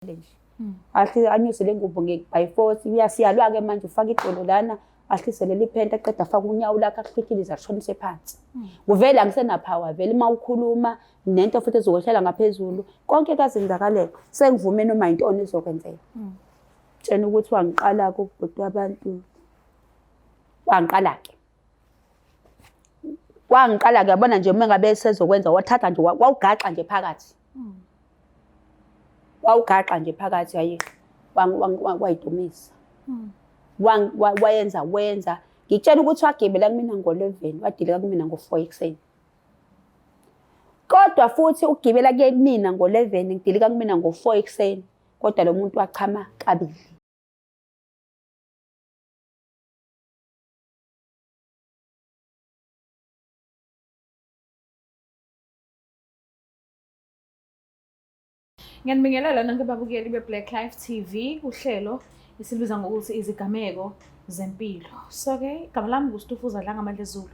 nje. Anyuse le ngubo by force siyalwa-ke manje ufaka idolo lana ahlise leli phente aqeda afaka unyawo lakhe akuhlikize ashonise phansi. Kuvele angisenapower vele uma ukhuluma nento futhi ezokwehlela ngaphezulu konke kazenzakalela sengivume noma intoni izokwenzeka. Tshena ukuthi wangiqala kubhuti wabantu wangiqala-ke. Wangiqala-ke yabona nje uma ngabe sezokwenza wathatha nje wawugaxa nje phakathi. Wawugaxa nje phakathi hayi wayidumisa. Wenza ngitshela ukuthi wagibela kumina ngo-11 wadilika kumina ngo-4 ekuseni. Kodwa futhi ugibela kumina ngo-11 ngidilika kumina ngo-4 ekuseni kodwa lo muntu wachama kabili. Ngiyanibingelela nonke ababukeli be-Black Life TV uhlelo esilibiza ngokuthi izigameko zempilo. So-ke igama lami nguStufuza Dlanga Zulu.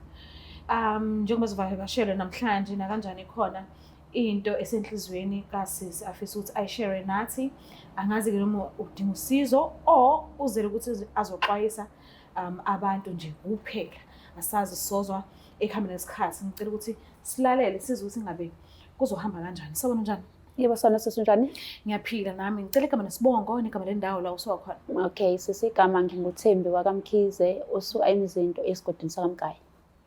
Njengoba sivakashele namhlanje nakanjani khona into esenhlizweni kasisi afisa ukuthi ayishare nathi. Angazi-ke noma udinga usizo or uzele ukuthi azoxwayisa abantu nje kuphela. Asazi sozwa ekuhambeni nesikhathi. Ngicela ukuthi silalele sizwe ukuthi ngabe kuzohamba kanjani. Sawubona njani? Yebo sona sesunjani? Ngiyaphila nami. Ngicela igama nesibongo negama lendawo la usuka khona. Okay, sisigama nginguThembi wakamkhize osuka eMzinto esigodini sakamgaya.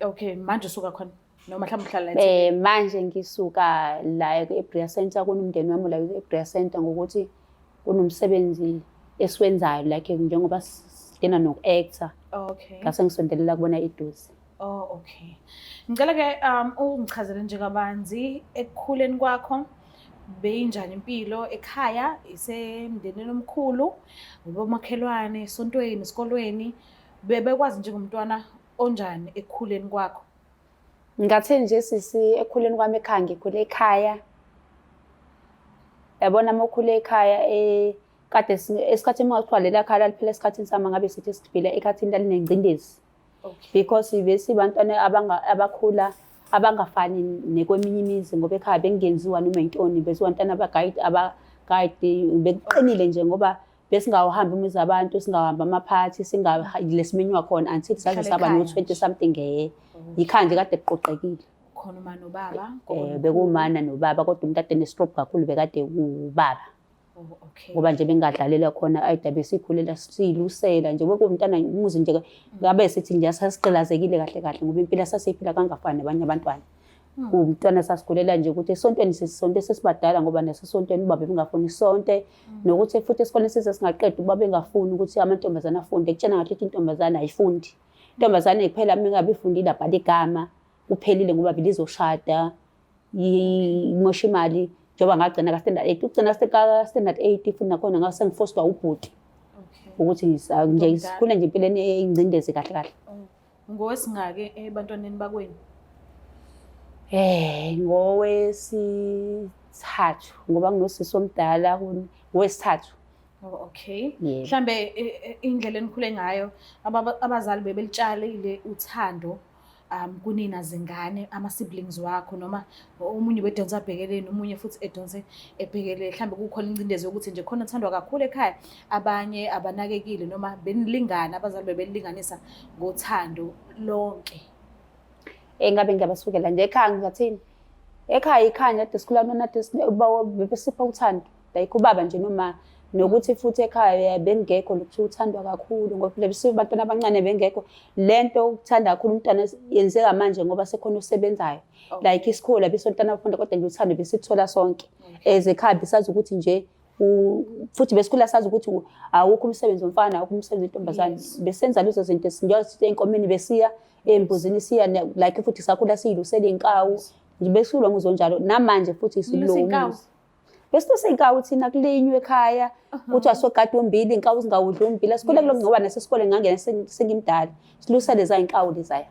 Okay, manje usuka khona noma mhlawumbe uhlala la? Manje ngisuka la eBrea Center kunomndeni wami la eBrea Center ngokuthi kunomsebenzi esiwenzayo like njengoba sidena noku-actor. Okay. Ngase ngisondelela kubona iduze. Oh, okay. Ngicela-ke ungichazele nje kabanzi ekukhuleni kwakho beyinjani impilo ekhaya isemndenini omkhulu ubomakhelwane esontweni esikolweni bebekwazi njengomntwana onjani ekukhuleni kwakho? Ngathi nje sisi ekukhuleni kwami ekhaya ngikhule ekhaya. Yabona uma ukhule ekhaya kade esikhathini uma kuthiwa lela khaya liphela esikhathini sami ngabe sithi siphila ekhathini lalinengcindezi. Okay. Because besibantwana abakhula abangafani nekweminye imizi ngoba ekhaya bengenziwa noma intoni besibantwana abagayidi bekuqinile nje ngoba besingawuhambi umuzi abantu singahamba amaphathi lesimenywa khona until saze saba no 20 something yikhaya nje kade kuqoqekile. Khona uma nobaba? Bekumana nobaba kodwa umuntu ade ne-stroke kakhulu bekade ubaba. Okay. Ngoba nje bengadlalela khona ayida besikhulela silusela nje bekuwumntana umuzi nje ngabe sithi nje sasiqilazekile kahle kahle ngoba impilo sasiyiphila kangafani nabanye abantwana. Umntwana sasikhulela nje ukuthi esontweni sisonto sesibadala ngoba nasesontweni ubaba bengafuni isonto nokuthi futhi esikoleni size singaqeda ubaba bengafuni ukuthi amantombazana afunde kutshena ngathi intombazana ayifundi. Intombazana iphela mingabe ifundile abhala igama uphelile ngoba bilizoshada imosha imali. Njoba ngagcina ka-standard 8 ukugcina ka-standard 8 futhi nakhona ngase ngifostwa ubhuti. Okay. Ukuthi nje sikhule nje empilweni eyingcindezi kahle kahle. Ngowesingake ebantwaneni bakweni? Ngowesithathu ngoba nginosisi omdala ngowesithathu. Okay. Mhlambe indlela enikhule ngayo abazali bebelitshalile uthando kunina zingane ama-siblings wakho noma omunye bedonsa abhekele nomunye futhi edonse ebhekele mhlambe kukhona incindezi yokuthi nje khona uthandwa kakhulu ekhaya abanye abanakekile noma benilingana abazali bebelinganisa ngothando lonke? Ngabe ngiyabasukela nje ekhaya ngizathini ekhaya ikhanya ade sikhulana nade bebesipha uthando like ubaba nje noma nokuthi futhi ekhaya bengekho lokuthiwa uthandwa kakhulu ngoba lebisiwe abantwana abancane bengekho lento ukuthanda kakhulu umntwana yenzeka manje ngoba sekhona usebenzayo like isikole besontwana bafunda kodwa nje uthando besithola sonke ezekhaya besazi ukuthi nje futhi besikhula sazi ukuthi awukho umsebenzi womfana awukho umsebenzi wentombazane besenza lezo zinto sinjalo enkomeni besiya embuzini siya like futhi sakhula siyilusela inkawu nje besulwa ngizonjalo namanje futhi silowo bese inkawu thina kulinywe ekhaya kuthi asogada ombili inkawu zingawudla ombili sikhole kuloko ngoba nasesikole ngangena sengimdala silusele za inkawu lezaya.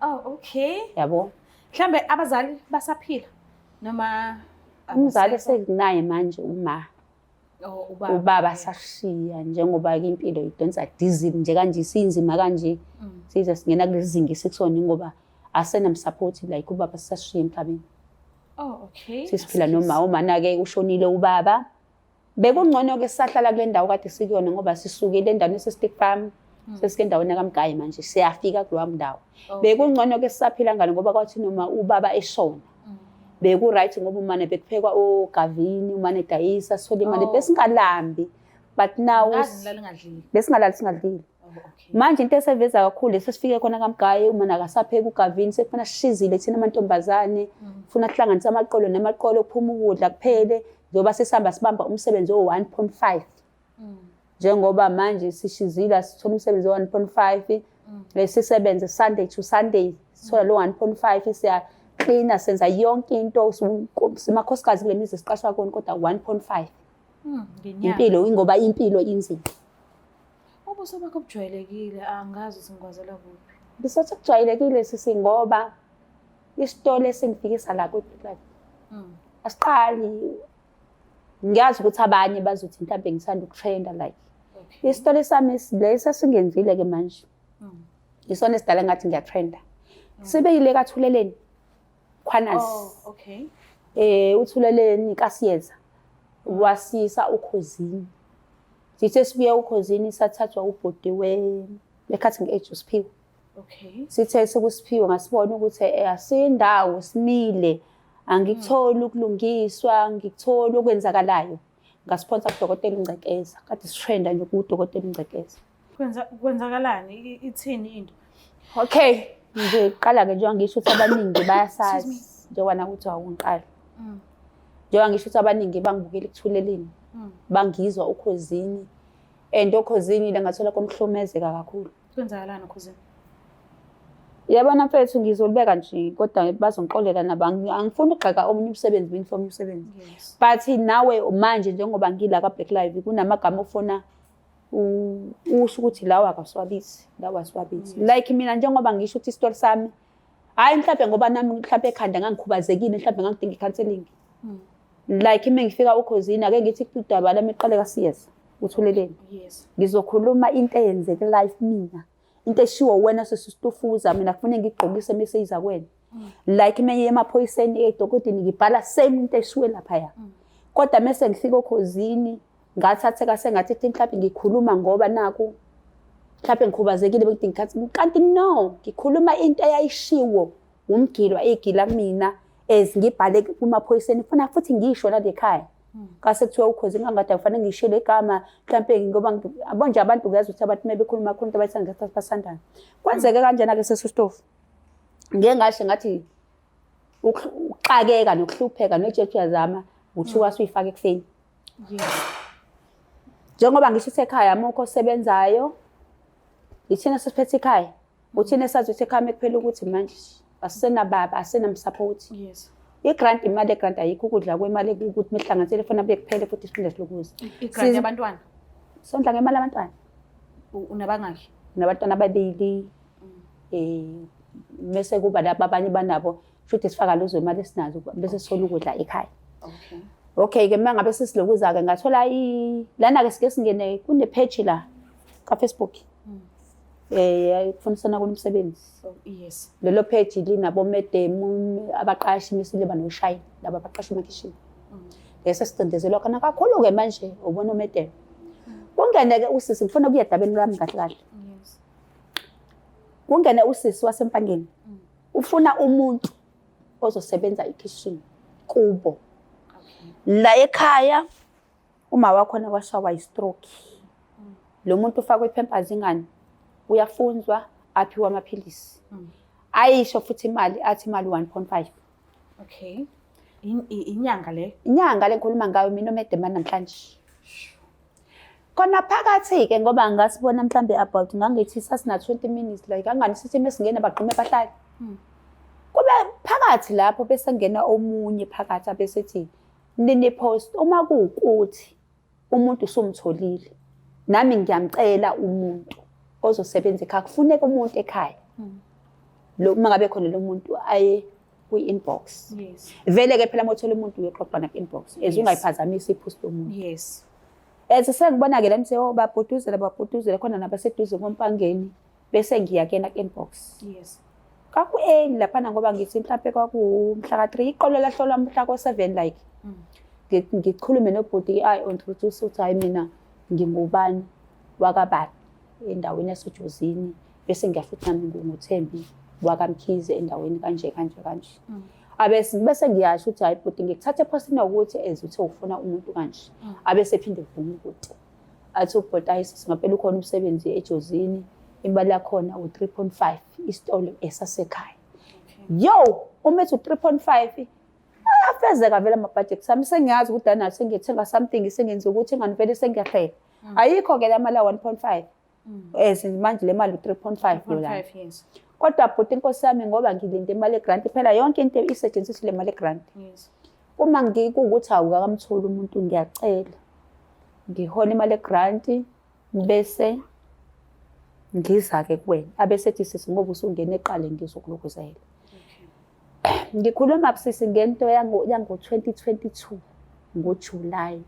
Oh, okay. Yabo. Mhlambe abazali basaphila noma umzali sekunaye manje ubaba sashiya njengoba impilo idonsa diesel nje kanje isinzima kanje size singena kulezinga isikusona ngoba asenamsupport like ubaba sashiya emhlabeni. Oh, okay. Sisiphila noma umana ke ushonile ubaba Bekungcono-ke sisahlala kule ndawo kade sikuyona ngoba sisukile endaweni ese-Stick Farm, sesike endaweni kaMgayi manje, siyafika kulowa ndawo. Bekungcono-ke sisaphila ngane ngoba kwathi noma ubaba eshona. Beku-right ngoba umane bekuphekwa ogavini, umane edayisa, sithola imali, besingalambi. But now, besingalali singadlile. Manje into eseveza kakhulu sesifike khona kaMgayi, umane akasapheki ugavini, sekufuna sishizile thina amantombazane, funa kuhlanganisa amaqolo namaqolo kuphuma ukudla kuphele. Njengoba sesihamba sibamba umsebenzi o-1.5 njengoba manje sishizile sithola umsebenzi o-1.5 sisebenze Sunday to Sunday sithola lo 1.5 siyaklina senza yonke into simakhosikazi kule mizi siqashwa kona kodwa 1.5 impilo ingoba impilo inzima. Ubuso bakho bujwayelekile angazi singwazela kuphi. Bisothi kujwayelekile sisi ngoba isitolo esingifikisa la ku-Pick asiqali. Ngiyazi ukuthi abanye bazothi mhlawumbe ngithanda ukutrenda like isitolo sami lesi singenzile-ke manje isona esidala ngathi ngiyatrenda sibe yile kaThuleleni Khwanasi uThuleleni Kasiyeza wasisa uKhosini sithe sibuye uKhosini sathathwa ubhodi we-cutting edge uSiphiwe sithe sekuSiphiwe ngasibona ukuthi asindawo simile angikutholi ukulungiswa ngikutholi okwenzakalayo ngasiphonsa kuDokotela uNgcekeza kade sitrenda nje kuDokotela uNgcekeza kwenzakalani ithini into nje qala-ke njengoba ngisho ukuthi abaningi bayasazi njengoba nakuthi awungiqala njengoba ngisho ukuthi abaningi bangibukela ekuThuleleni bangizwa uKhosini and uKhosini la ngathola khona ukuhlumezeka kakhulu. Kwenzakalani uKhosini? Yabona mfethu ngizolibeka nje kodwa bazongixolela nabo angifuni ukugxeka omunye umsebenzi bengifuna umsebenzi but nawe manje njengoba ngila ka-Black Live kunamagama ofuna usho ukuthi lawa akaswabisi lawa aswabisi like mina njengoba ngisho ukuthi isitolo sami hayi mhlawumbe ngoba nami mhlawumbe ekhanda ngangikhubazekile mhlawumbe ngangidinga i-counseling like uma ngifika uKhosini ake ngithi udaba lami iqale kaSiyeza uThuleleni ngizokhuluma into eyenzeke life mina into eshiwo wena sesisitufuza mina kufanele ngigqokise meseyiza kwena like uma emaphoyiseni eDokodeni ngibhala same into eshiwe lapha kodwa mase ngifika uKhosini ngathatheka sengathi mhlawumbe ngikhuluma ngoba naku mhlawumbe ngikhubazekile bekudinga ikhathi kanti no ngikhuluma into eyayishiwo umgilwa egila mina ngibhale kumaphoyiseni funa futhi ngisho la ekhaya kase kuthiwa uKhosini ngangade kufanele ngishile igama mhlawumbe ngoba abonje abantu uyazi ukuthi abantu bekhuluma khona into abayithanda ngathi basandana kwenzeke kanjena ke sesustofu ngeke ngasho ngathi uxakeka nokuhlupheka nojeju yazama uthi wasuyifaka ekufeni njengoba ngisho ekhaya amukho osebenzayo ithina sesiphethe ekhaya uthina sazi ukuthi ekhaya kuphela ukuthi manje asena baba asena support i-grant imali e-grant ayikho ukudla kwemali ukuthi mihlanganisele funa beke kuphele futhi isiphinde silokuze i-grant yabantwana sondla ngemali abantwana unabangaki nabantwana ababili bese kuba laba abanye banabo futhi sifaka lezo imali esinazo bese sithola ukudla ekhaya ke mangabe sisilokuza ke ngathola lana ke sike singene kune page la ka Facebook kufunisana kunomsebenzi lelo page linabo medemu abaqashi misile banoshayini laba abaqashi emakishini bese sicindezelwa kana kakhulu ke manje ubona umedemu kungene ke usisi ngifuna ukuya edabeni lami kahle kahle kungene usisi wasempangeni ufuna umuntu ozosebenza ekitchen kubo la ekhaya uma wakhona kwashawa i-stroke lo muntu ufakwe iPampers ingane uyafunzwa aphiwa amaphilisi ayisho futhi imali athi imali 1.5 inyanga le ngikhuluma ngayo mina omedema namhlanje kona phakathi ke ngoba ngasibona mhlambe about ngangithi sasina 20 minutes like angani sithi mesingena baqhume bahlala kube phakathi lapho bese ngena omunye phakathi abesethi nini post uma kuukuthi umuntu usumtholile nami ngiyamcela umuntu ozosebenza ekhaya kufuneka umuntu ekhaya lo mangabe khona lo muntu aye kwi-inbox vele ke phela mothola umuntu uyoxoxa na ku-inbox ezungayiphazamisa ipost yomuntu sengibona ke la mse babhuduzela khona nabaseduze kompangeni bese ngiyakena ku-inbox kaku-early laphana ngoba ngithi mhlawumbe kwakumhla ka-3 iqolo lahlolwa mhla ko-7 like ngikhulume nobhuti introduce ukuthi hayi mina ngingubani wakabani endaweni yaseJozini, bese ngiyafuthi nami nguThembi wakaMkhize endaweni kanje kanje kanje. Bese ngiyasho ukuthi hayi bhuti ngikuthathe ephosini ukuthi uthe ufuna umuntu kanje. Abese ephinde kuvuma ukuthi athi ubhuti ayisisi ngempela ukhona umsebenzi eJozini, imali yakhona u3.5 isitolo esasekhaya. Yo, umethi u3.5 ayafezeka vele ama-budget sami, sengiyazi ukuthi anathi sengithenga something sengenza ukuthi ingane vele sengiyahlela. Ayikho ke la mali 1.5 manje le mali u3.5 dollars. Yes. Kodwa bhuti inkosi yami ngoba ngilinde imali egrant phela yonke into isetshenziswa le mali egrant. Yes. Uma ngikuthi awukamtholi umuntu ngiyacela ngihola imali egrant bese ngiza ke kuwena abese ethi sisi ngoba usungena eqale ngizokulukuzela. Ngikhuluma busisi ngento yango 2022 ngoJuly.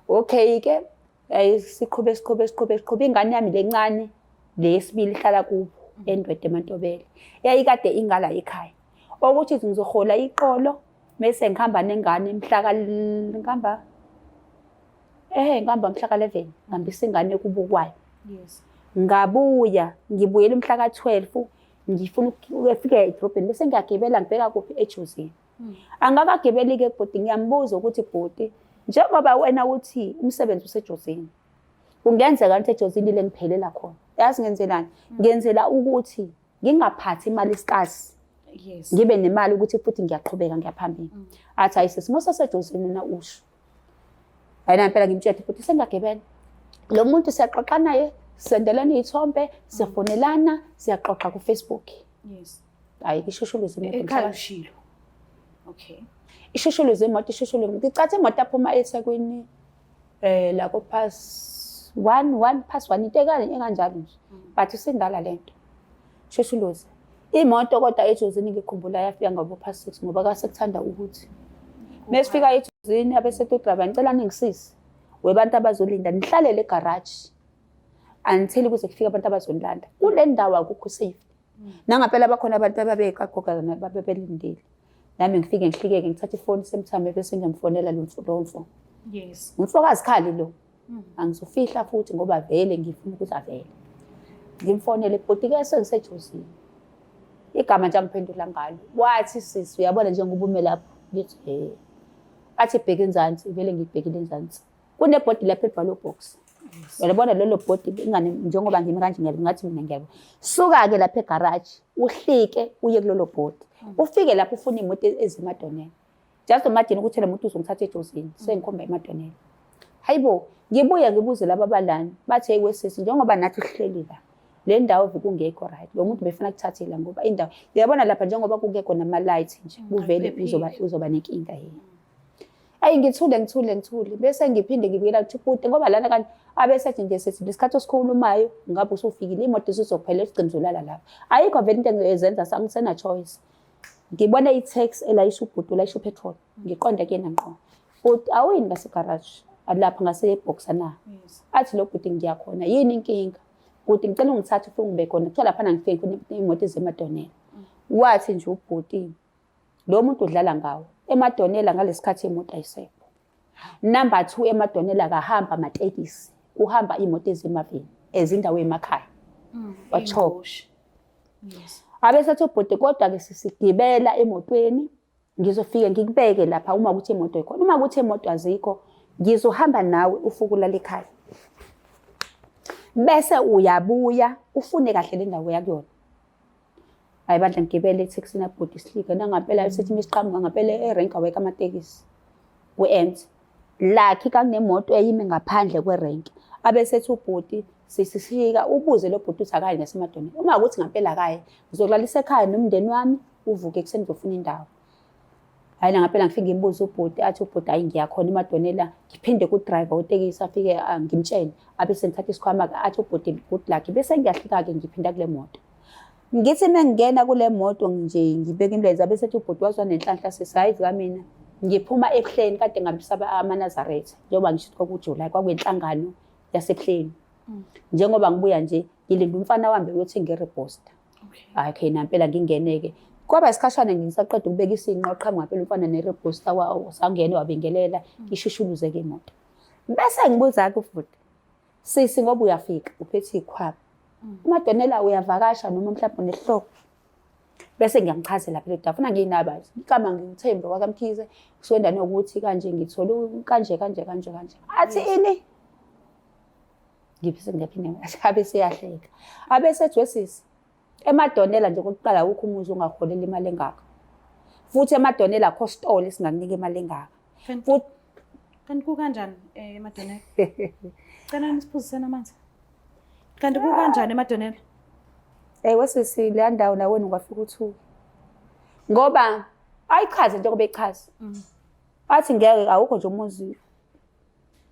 Okay ke siqhube ingane yami lencane lesibili ihlala kubo eNdwede eMantobela. Yayikade ingala ekhaya. Ukuthi ngizohola iqolo bese ngihamba nengane mhla ngihamba mhla ka11 ngihambisa ingane kubukwayo. Yes. Ngabuya ngibuyela umhla ka12 ngifuna ukufika edrobheni bese ngiyagibela ngibheka kuphi eJozini. Angakagibeli ke bhuti ngiyambuza ukuthi bhuti njengoba wena uthi umsebenzi useJozini kungenzeka ukuthi eJozini le ngiphelela khona. Yazi ngenzelani? Ngenzela ukuthi ngingaphathi imali isikasi. Yes. Ngibe nemali ukuthi futhi ngiyaqhubeka ngiyaphambili. Athi ayisimo saseJozini na usho. Ayina impela ngimtshela futhi sengagibela. Lo muntu siyaxoxa naye, sendelana izithombe, siyafonelana, siyaxoxa ku Facebook. Yes. Hayi ishushuluzi imoto Ekhaya ushilo. Okay. Ishushuluzi imoto ngicathe imoto aphuma eThekwini la ko pass 1 into enganjalo nje. But usindala lento. Ishushuluzi. Imoto kodwa eJozini ngikhumbula yafika ngoba past 6 ngoba kasekuthanda ukuthi mesifika eJozini abesethi udriver ngicela ningisise webantu abazolinda nihlalele egarage until kuze kufike abantu abazonilanda kule ndawo akukho safe. Nangaphela bakhona abantu ababekagoga babelindile. Nami ngifike ngihlikeke ngithatha ifoni semthame bese ngiyamfonela lo mfo. Yes. Umfokazi khali lo. Angizofihla futhi ngoba vele ngifuna ukuthi avele. Ngimfonele bhuti ke sengiseJozini. Igama nje angiphendula ngalo. Wathi sisi uyabona njengoba ume lapho ngithi athi bheka enzansi vele ngibhekile enzansi. Kunebhodi lapha ebhalo box. Uyabona lelo bhodi ingane njengoba ngimi kanje ngathi mina ngiyabo. Suka ke lapha egarage uhlike uye kulelo bhodi. Ufike lapho ufuna imoto ezimadonela. Just imagine ukuthi le moto uzongithatha eJozini sengikhomba emadonela. Hayibo ngibuya ngibuze laba balani bathi hey wesisi njengoba nathi sihleli la. Le ndawo kungekho right. Lo muntu befuna ukuthathela ngoba indawo uyabona lapha njengoba kungekho nama lights nje kuvele uzoba nenkinga yini. Ayi ngithule bese ngiphinde ngibikela ukuthi bhuti ngoba lana kanti abesethi nje sethi lesikhathi osikhulumayo ngabe usufikile imoto izophela esigcinzulala lapha. Ayikho vele into engizenza sangisena choice. Ngibona i-tax elayisha ubhuti ulayisha petrol. Ngiqonda kuyena ngqo. But awuyini ngase garage alapha ngase eboxa na. Athi lo bhuti ngiyakhona yini inkinga? Bhuti ngicela ungithathe ufike ngibe khona. Kuthiwa lapha ngifike imoto ezemadonela. Wathi nje ubhuti lo muntu udlala ngawo. Emadonela ngalesikhathi imoto ayisekho. Number 2 emadonela kahamba amatekisi. Kuhamba imoto ezemaveni ezindawo emakhaya. Wacho. Yes. Abesethi ubhuti kodwa ke sisigibela emotweni ngizofike ngikubeke lapha uma ukuthi imoto ikhona. Uma ukuthi imoto azikho ngizohamba nawe ufukula lekhaya. Bese uyabuya ufune kahle le ndawo yakuyona. Hayi bandla ngigibele etaxi na bhuti sihlike nangampela usethi misiqhamuka ngampela erank aweka amatekisi. Ku-end. Lakhi kakunemoto eyime ngaphandle kwerank. Abesethi ubhuti sisifika ubuze lo bhuti uthi akayi ngasemadoneni. Uma ukuthi ngampela akayi ngizokulalisa ekhaya nomndeni wami uvuke ekseni ngizofuna indawo. Hayi ngampela ngifike ngimbuza ubhuti athi ubhuti hayi ngiyakhona emadonela ngiphinde ku driver utekisi afike ngimtshele abese ngithatha isikhwama athi ubhuti good luck bese ngiyahlika ke ngiphinda kule moto. Ngithi mengena kule moto nje ngibeka imlenze abesethi ubhuti wazwa nenhlanhla sesihayizi kamina ngiphuma eKhleni kade ngabisaba amaNazaretha njengoba ngisho kuJuly kwakwenhlangano yaseKhleni. Njengoba ngibuya nje ngilinda umfana wami uyothenga ireposta. Okay nampela ngingeneke Kwaba isikhashana ngisaqeda ukubeka isinqa oqhamuka phela umfana nereposta sangena wabingelela ishushuluze-ke imoto. Bese ngibuza-ke futhi, sisi ngoba uyafika uphethe ikhwama. uMadonela uyavakasha noma mhlawumbe nesihlobo. Bese ngiyamchazela phela ukuthi afuna nginaba igama ngithembe kwakamkhize kusonda nokuthi kanje ngithole kanje. Athi ini? Ngiphise ngiyaphinde abe seyahleka. Abe sethwesisi eMadonela nje kokuqala ukho umuzi ongakholela imali engaka. Futhi eMadonela akho stole singakunika imali engaka. Futhi kanti kukanjani eMadonela? Cela nisiphuzisene amanzi. Kanti kukanjani eMadonela? Wesisi le ndawo nawe ungafika uthuke. Ngoba ayichaze njengoba echaza. Athi ngeke awukho nje umuzi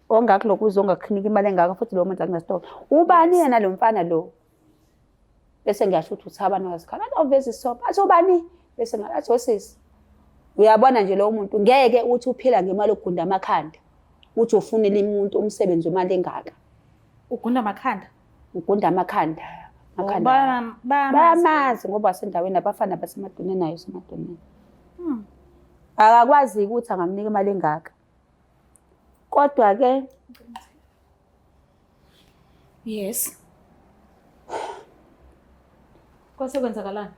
ongakuloku uzongakhinika imali engaka futhi lo muntu akunastore. Ubani yena lo mfana lo? Bese ngiyasho ukuthi uthabana ngasikhala. Oveza isopha. Athi ubani? Bese ngathi wesisi. Uyabona nje lo muntu ngeke uthi uphila ngemali ogunda amakhanda. Uthi ufunela umuntu umsebenzi wemali engaka. Ugunda amakhanda? Ugunda amakhanda. Bayamazi ngoba wasendaweni abafana baseMadoneni nayo seMadoneni. Akakwazi ukuthi angamnika imali engaka. Kodwa ke yes. Kwase kwenzakalani?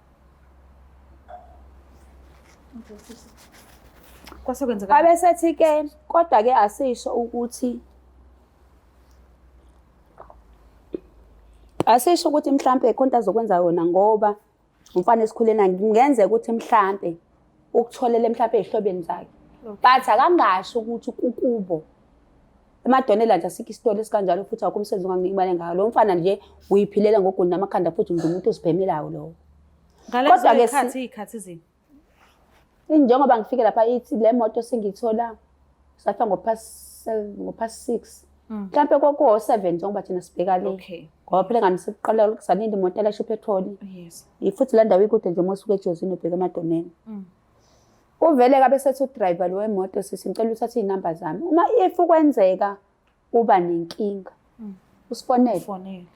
Kwase kwenzakalani? Abesethi ke kodwa ke asisho ukuthi mhlambe ikhonto azokwenza yona ngoba umfana esikhulena ngingenzeka ukuthi mhlambe ukutholele mhlambe ezihlobeni zakhe. But akangasho ukuthi kukubo. eMadonela nje asikho isitolo esikanjalo futhi akumsebenzi ongakunika imali engaka. Lo mfana nje uyiphilela ngogunda amakhanda futhi ngumuntu ozibhemelayo lo. Kodwa ke izikhathi zini? Njengoba ngifike lapha ithi le moto sengithola safa ngopast 6. Mhlambe koko 7 njengoba thina sibheka le. Okay. Ngoba phela ngani siqala ukusalinda imoto elasho petrol. Yes. Ifuthi la ndawo ikude nje mosuke eJozini ubheka eMadoneni. Uvele kabe sethi udriver lo wemoto sisicela uthathe izinamba zami. Uma if kwenzeka uba nenkinga usifonele. Fonele.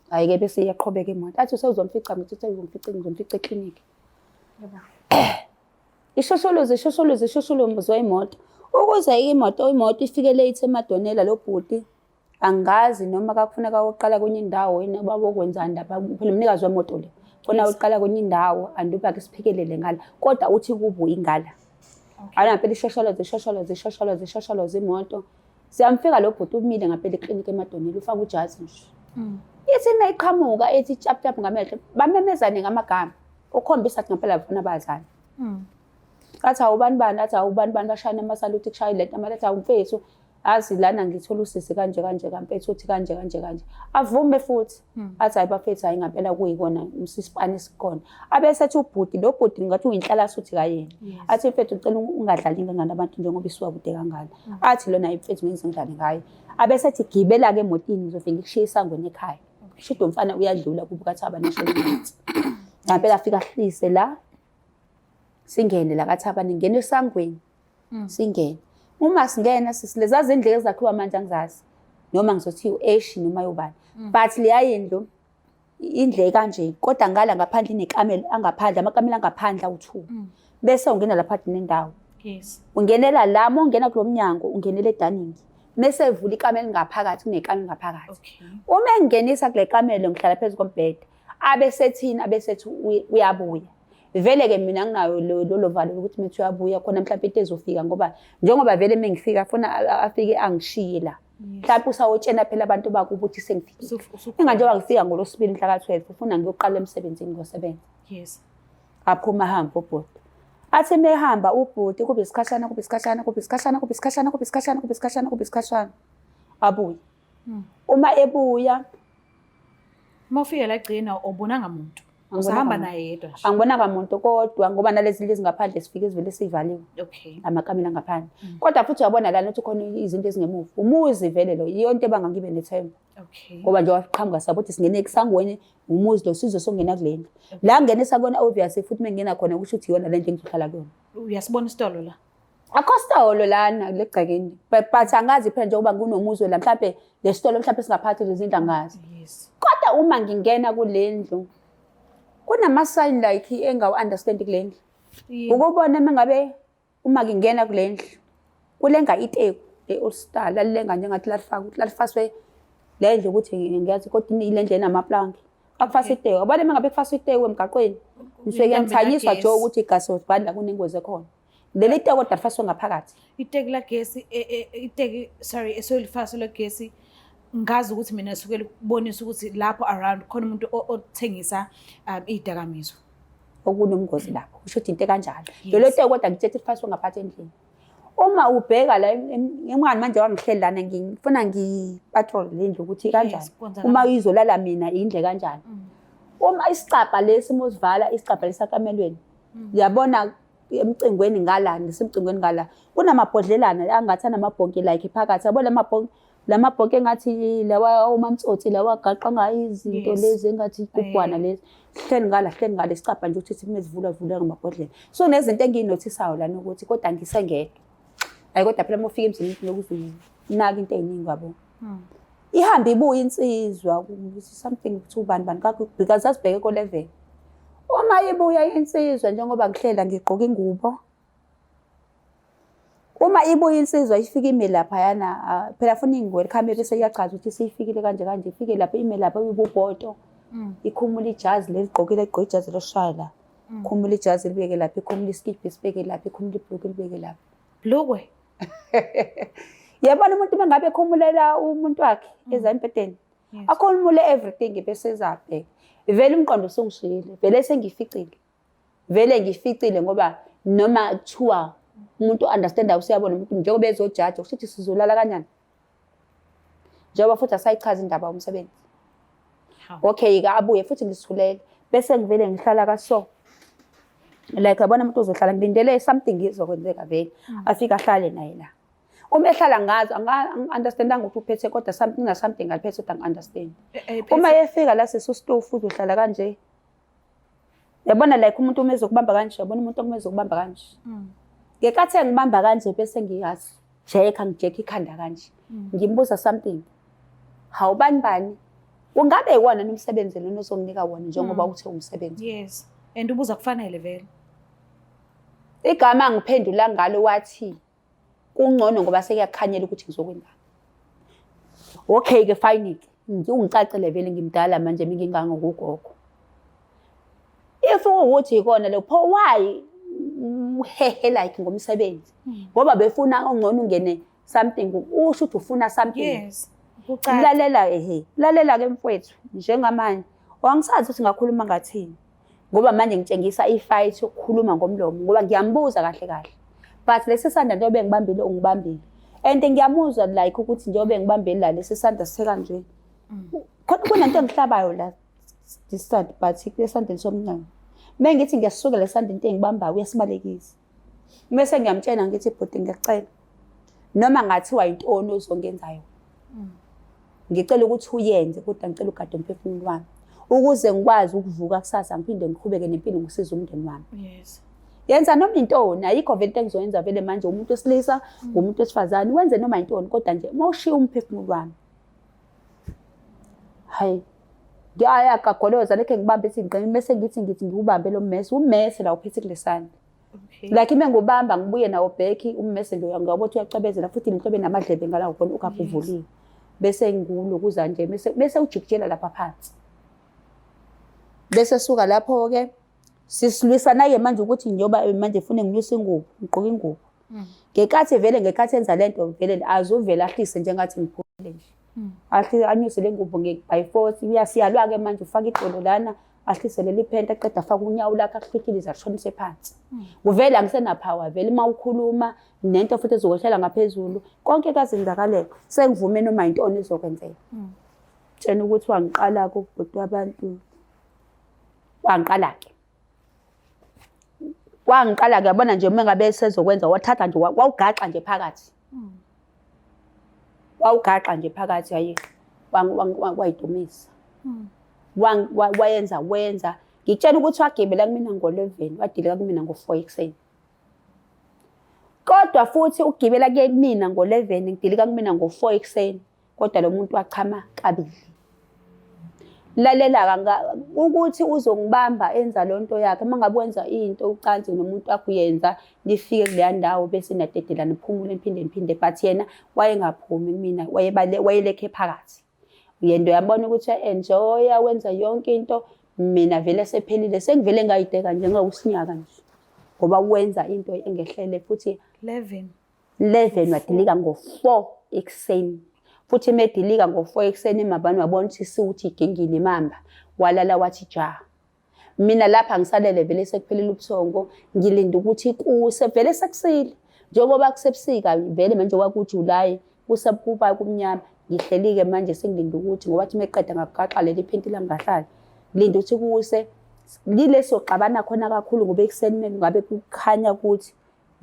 Hayi ke bese iyaqhubeka imoto. Athi usezomfica ngithi ngizomfica eclinic. Yebo. Ishosholozi imoto. Ukuze imoto ifike late eMadonela lo bhuti angazi noma kakufuneka uqala kwenye indawo yena babokwenza ndaba phela umnikazi wemoto le. Fona uqala kwenye indawo anduba ke siphekelele ngala kodwa uthi kubu ingala. Ana phela ishosholozi imoto. Siyamfika lo bhuti umile ngaphela eclinic eMadonela ufaka ujazi nje. Ithi nayiqhamuka ethi chap ngamehlo bamemezane ngamagama. Ukhombisa ukuthi ngaphela bafuna abazali. Athi awubani athi awubani bashana amasaluti kushaya lento amaletha awumfethu azi lana ngithola usisi kanje kampethu uthi kanje. Avume futhi athi ayibafethu hayi ngampela kuyikona umsisipani esikhona. Abese ethi ubhuti lo bhuti ngathi uyinhlalaso uthi kayena. Athi mfethu ucela ungadlali ngani abantu njengoba isuka kude kangaka. Athi lona imfethu ngenze ngidlale ngayo. Abese ethi gibela ke emotini ngizofika ngikushiye isangweni ekhaya. Shida umfana uyadlula kubuka Thaba National Park. Ngampela afika ahlise la. Singene la kaThaba ningene esangweni. Singene. Uma singena sisilezazi indlela ezakhiwa manje angizazi. Noma ngizothi uAsh noma yobani. But leyayindlu indle kanje kodwa ngala ngaphandle inekamela angaphandle amakamela angaphandle awu2. Bese ungena lapha nendawo. Yes. Ungenela la ungena kulomnyango ungenele edining. Mase evula ikamela ngaphakathi kunekamela ngaphakathi. Okay. Uma engenisa kule kamela ngihlala phezulu kombhede. Abesethini abesethi uyabuya. Vele ke mina nginayo lo valo ukuthi mithi uyabuya khona mhlawumbe into ezofika ngoba njengoba vele mengifika afuna afike angishiye la. Mhlawumbe usawotshena phela abantu bakuba ukuthi sengifikile. Enganjengoba ngifika ngolosibili mhla ka12 ufuna ngiyoqala emsebenzini ngo7. Yes. Aphuma hamba ubhuti. Athi mehamba ubhuti kube isikhashana. Abuye. Uma ebuya Mawufika la egcina obonanga umuntu. Usahamba naye yedwa nje. Angibonanga umuntu kodwa ngoba nalezi lezi ngaphandle sifike sivele sivaliwe. Okay. Amakamela ngaphandle. Kodwa futhi uyabona la nothi khona izinto ezingemuva. Umuzi vele lo iyo into ebanga ngibe nethemba. Okay. Ngoba nje waqhamuka sabothi singene kusangweni umuzi lo sizwe songena kulendlu. La ngene sakona obvious futhi mengena khona kusho ukuthi iyona lento engizohlala kuyona. Uyasibona isitolo la. Akostolo lana legcekeni. But angazi phela njengoba kunomuzi la mhlawumbe lesitolo mhlawumbe singaphathi lezindlu angazi. Yes. Kodwa uma ngingena kulendlu Kunama-sign like engawu-understand kule ndlu. Yini? Ukubona mengabe uma ngingena kule ndlu, kulenga iteku le-All Star, lalilenga njengathi lalifaswe le ndlu ukuthi ngiyazi kodwa ile ndlu enamaplanki. Bakufasa iteku. Yabona mengabe kufaswa iteku emgaqweni, ngisuke ngiyamthanyiswa nje ukuthi igasi wozibandla kunengozi ekhona. Leli teku kodwa lifaswe ngaphakathi. Iteki lagesi, esolifaswe lagesi, ngazi ukuthi mina suke ukubonisa ukuthi lapho around khona umuntu othengisa izidakamizwa. Okunomngozi lapho. Kusho ukuthi into kanjalo. Lelo teku kodwa ngithethe lifaswe ngaphansi endlini. Uma ubheka la emngani manje wangihlela lana ngifuna ngipatrol le ndlu ukuthi kanjani. Uma izolala mina indle kanjani. Uma isicapha lesi mosivala isicapha lesakamelweni. Uyabona emcingweni ngala ngisemcingweni ngala kunamabhodlelana angathi anamabhonki like phakathi. Yabona lamabhonki engathi lawa omamtsotsi lawa gaqa ngayo izinto lezi engathi ikubhwana lezi. Hleli ngala isicapha nje ukuthi simezivula ngamabhodlela. So nezinto engiyinothisayo lana ukuthi kodwa ngisengedwa. Hayi kodwa phela mofika emzini lokuzunaka into eziningi yabo. Ihamba ibuya insizwa ukuthi something to bani kakho because asibheke ko level. Uma ibuya insizwa njengoba ngihlela ngigqoka ingubo. Uma ibuya insizwa ifika ime lapha yana phela funa ingwelcome bese iyachaza ukuthi siyifikile kanje ifike lapha ime lapha uyibubhoto. Ikhumula ijazi leligqokile igqoka ijazi loshaya la. Ikhumula ijazi libeke lapha, ikhumula iskipa isibeke lapha, ikhumula ibhlukwe libeke lapha. Blukwe. Yabona umuntu bengabe ekhumulela umuntu wakhe eza empedeni. Akhulumule everything bese ezabheka. Vele umqondo usungishile, vele sengificile. Vele ngificile ngoba noma kuthiwa umuntu understand usiyabona umuntu njengoba ezojaja usithi sizolala kanjani. Njengoba futhi asayichaza indaba umsebenzi. Okay ke abuye futhi ngisithulele bese ngivele ngihlala kaso. Like yabona umuntu uzohlala ngilindele something izokwenzeka vele afika ahlale naye la. Uma ehlala ngazo understandanga ukuthi uphethe kodwa something aliphethe ukuthi understand. Uma efika la sesustofu uzohlala kanje. Yabona like umuntu uma ezokubamba kanje, yabona umuntu okumeze ukubamba kanje. Ngekathi engibamba kanje bese ngiyazi ngijeka ikhanda kanje. Ngimbuza something. Bani? Ungabe iwona nomsebenzi lona ozonginika wona njengoba uthe umsebenzi. Yes. And ubuza kufanele vele. Igama ngiphendula ngalo wathi kungcono ngoba sekuyakhanyela ukuthi ngizokwenza. Okay ke fine ke. Ngicacile vele ngimdala manje nginganga ngogogo. If ukuthi ikona lokho why uhehe like ngomsebenzi ngoba befuna ongcono ungene something usho ukuthi ufuna something. Yes. Lalela ke mfowethu njengamanje wangisazi ukuthi ngakhuluma ngathini ngoba manje ngitshengisa ifight yokukhuluma ngomlomo ngoba ngiyambuza kahle but lesi sandla njengoba ngibambile ungibambile and ngiyamuzwa like ukuthi njengoba ngibambile la lesi sandla sikanje kunento engihlabayo la distant but lesandleni somncane mengithi ngiyasuka lesandla into engibambayo uyasibalekisa bese ngiyamtshela ngithi bhuti ngiyacela noma ngathiwa intoni ozongenzayo ngicela ukuthi uyenze kodwa ngicela ugade umphefumulo wami ukuze ngikwazi ukuvuka kusasa ngiphinde ngiqhubeke nempilo ngisiza umndeni wami. Yes. Yenza noma intoni ayikho vele into engizoyenza vele manje umuntu wesilisa umuntu wesifazane wenze noma intoni kodwa nje mawushiya umphefumulo wami. Hayi. Ngiyakagoloza lekhe ngibambe isinqe bese ngithi ngikubambe lo mmese ummese la uphethe kulesana. Okay. Like ngibamba ngibuye nawo bheki ummese lo ngabothi uyacebezela futhi inhlobo enamadlebe ngala ukona ukapha uvuliwe. Bese ngilokuza nje bese ujikijela lapha phansi. Bese suka lapho ke sisilwisana ke manje ukuthi njoba manje ufune nginyuse ingubo ngigqoka ingubo. Ngekathi vele ngekathi enza lento vele azuvela ahlise njengathi ngiphule nje. Ahle anyuse le ngubo by force uyasiyalwa ke manje ufaka idolo lana ahlise leli phenta aqeda afaka unyawo lakhe ahlukiliza ashonise phansi. Kuvele angisena power vele mawukhuluma nento futhi ezokwehlela ngaphezulu konke kazenzakalela sengivume noma intoni izokwenzeka. Tshena ukuthi wangiqala kubhuti abantu wangiqala ke. Wangiqala ke yabona nje mengabe sezokwenza wathatha nje wawugaxa nje phakathi. Wawugaxa nje phakathi hayi wayidumisa. Wenza ngitshela ukuthi wagibela kumina ngo11 wadileka kumina ngo4 ekseni. Kodwa futhi ugibela kumina ngo11 ngidileka kumina ngo4 ekseni kodwa lo muntu wachama kabili. lalela ukuthi uzongibamba enza lonto yakhe. Uma ngabe wenza into ucansi nomuntu wakho uyenza nifike kuleya ndawo bese nadedela niphumule niphinde but yena wayengaphumi kumina wayelekhe phakathi. Yendo yabona ukuthi enjoya wenza yonke into mina vele sephelile sengivele ngayideka njengawusinyaka nje ngoba wenza into engehlele futhi 11 wadilika ngo4 ekseni. Futhi medilika ngo4 ekseni emabani wabona ukuthi siuthi igengile imamba walala wathi ja. Mina lapha ngisalele vele sekuphelile ubuthongo ngilinda ukuthi kuse vele sekusile njengoba kusebusika vele manje kwakuJuly kusabuba kumnyama ngihlelike manje sengilinda ukuthi ngoba thi meqeda ngagaxa leli phenti lami ngahlala linda ukuthi kuse lileso xabana khona kakhulu ngoba ekseni ngabe kukhanya ukuthi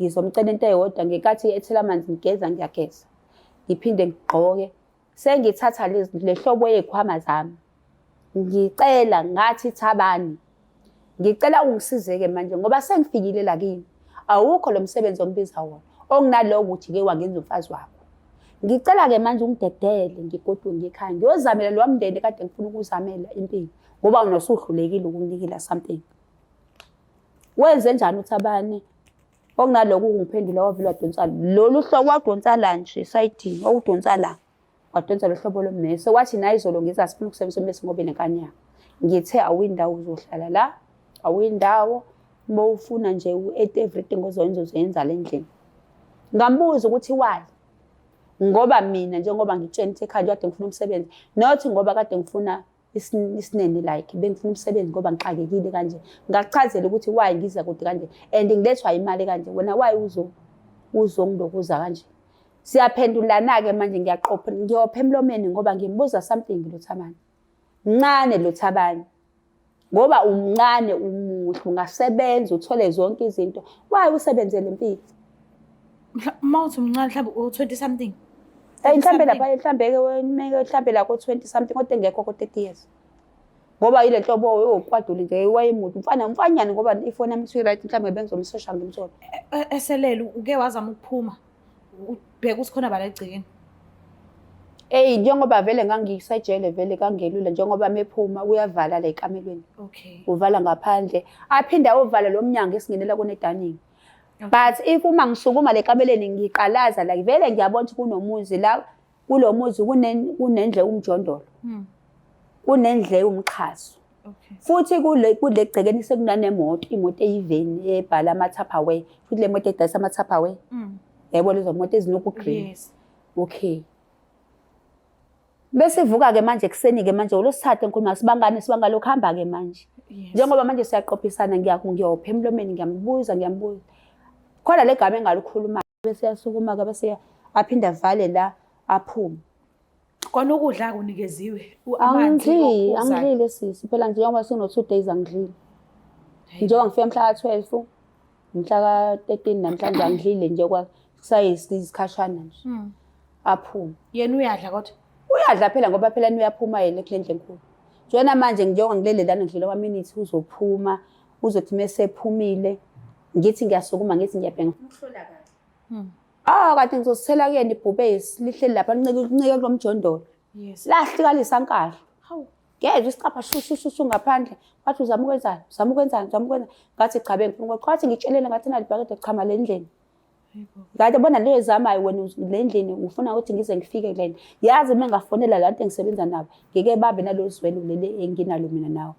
ngizomcela into eyodwa ngekathi ethela amanzi ngigeza ngiyageza ngiphinde ngigqoke sengithatha lehlobo yekhwama zami ngicela ngathi Thabani ngicela ungisizeke manje ngoba sengifikile la kimi awukho lo msebenzi ongibiza wona okunalo ukuthi ke wangenza umfazi wakho ngicela ke manje ungidedele ngigodwe ngekhaya ngiyozamela lo mndeni kade ngifuna ukuzamela impilo ngoba unosuhlulekile ukunikila something wenze njani uThabani okunaloku ungiphendula wavela wadonsa lolu hlobo wadonsa nje esayidini owudonsa la wadonsa lo hlobo lommese wathi nayi izolo ngizasifuna ukusebenzisa ummese ngoba nenkanya ngithe awindawo uzohlala la awindawo mawufuna nje u-8 everything ozoyenza lendlela ngambuza ukuthi why ngoba mina njengoba ngitshela ukuthi ekhaya kade ngifuna umsebenzi not ngoba kade ngifuna isinene like bengifuna umsebenzi ngoba ngixakekile kanje ngachazela ukuthi why ngiza kude kanje and ngilethwa imali kanje wena why uzongilokuza kanje siyaphendulana ke manje ngiyaqopha ngiyopha emlomeni ngoba ngimbuza something lo Thabani ncane lo Thabani ngoba umncane umuhle ungasebenza uthole zonke izinto why usebenzele impilo mawuthi umncane mhlawumbe u20 something mhlambe lapha mhlambe la ko20 something kodwa engekho ko30 years ngoba ile nhlobo okwadula nje wayemuntu mfanyana ngoba ifoni yami ithi right mhlambe bengizomsosha ngimthola eselele uke wazama ukuphuma ubheka ukuthi khona bala egcikeni njengoba vele ngangisejele vele kangelula njengoba mephuma uyavala la ekamelweni okay uvala ngaphandle aphinda ovala lo mnyango esingenela kone dining but if uma ngisukuma le kameleni ngiqalaza la vele ngiyabona ukuthi kunomuzi la kulo muzi kunendle umjondolo kunendle umxhaso futhi kule gcekeni sekunanemoto imoto eyiveni ebhala ama-Tupperware futhi le moto edayisa ama-Tupperware yebo lezo moto ezinokugreen yes okay bese vuka ke manje kuseni ke manje olosithathe ngikhuluma sibanga lokuhamba ke manje njengoba manje siyaqophisana ngiyopha emlomeni ngiyambuza khona le gama engalikhuluma bese yasukuma ke bese aphinda vale la aphuma kona ukudla kunikeziwe angidlile sisi phela njengoba sino 2 days angidlile njengoba ngifika mhla ka12 mhla ka13 namhlanje angidlile nje kusayisikhashana nje aphuma yena uyadla kodwa uyadla phela ngoba phela uyaphuma yena kulendle enkulu njena manje njengoba ngilele lana ngidlula ama-minutes uzophuma uzothi mase ephumile ngithi ngiyasukuma ngithi ngiyabhenga ukuhlola kahle kade ngizosithela kuyena ibhubesi lihleli lapha lincike kulomjondolo yes lahlika lisankala hawu ngezwe isicapha shushu ngaphandle wathi uzama ukwenzani ngathi cha bengifuna kwathi ngitshelele ngathi nalibhakede chama le ndleni ngathi bona leyo zamayo wena le ndlini ufuna ukuthi ngize ngifike kulena yazi mengafonela la nto engisebenza nabo ngeke babe nalozwelo lele enginalo mina nawe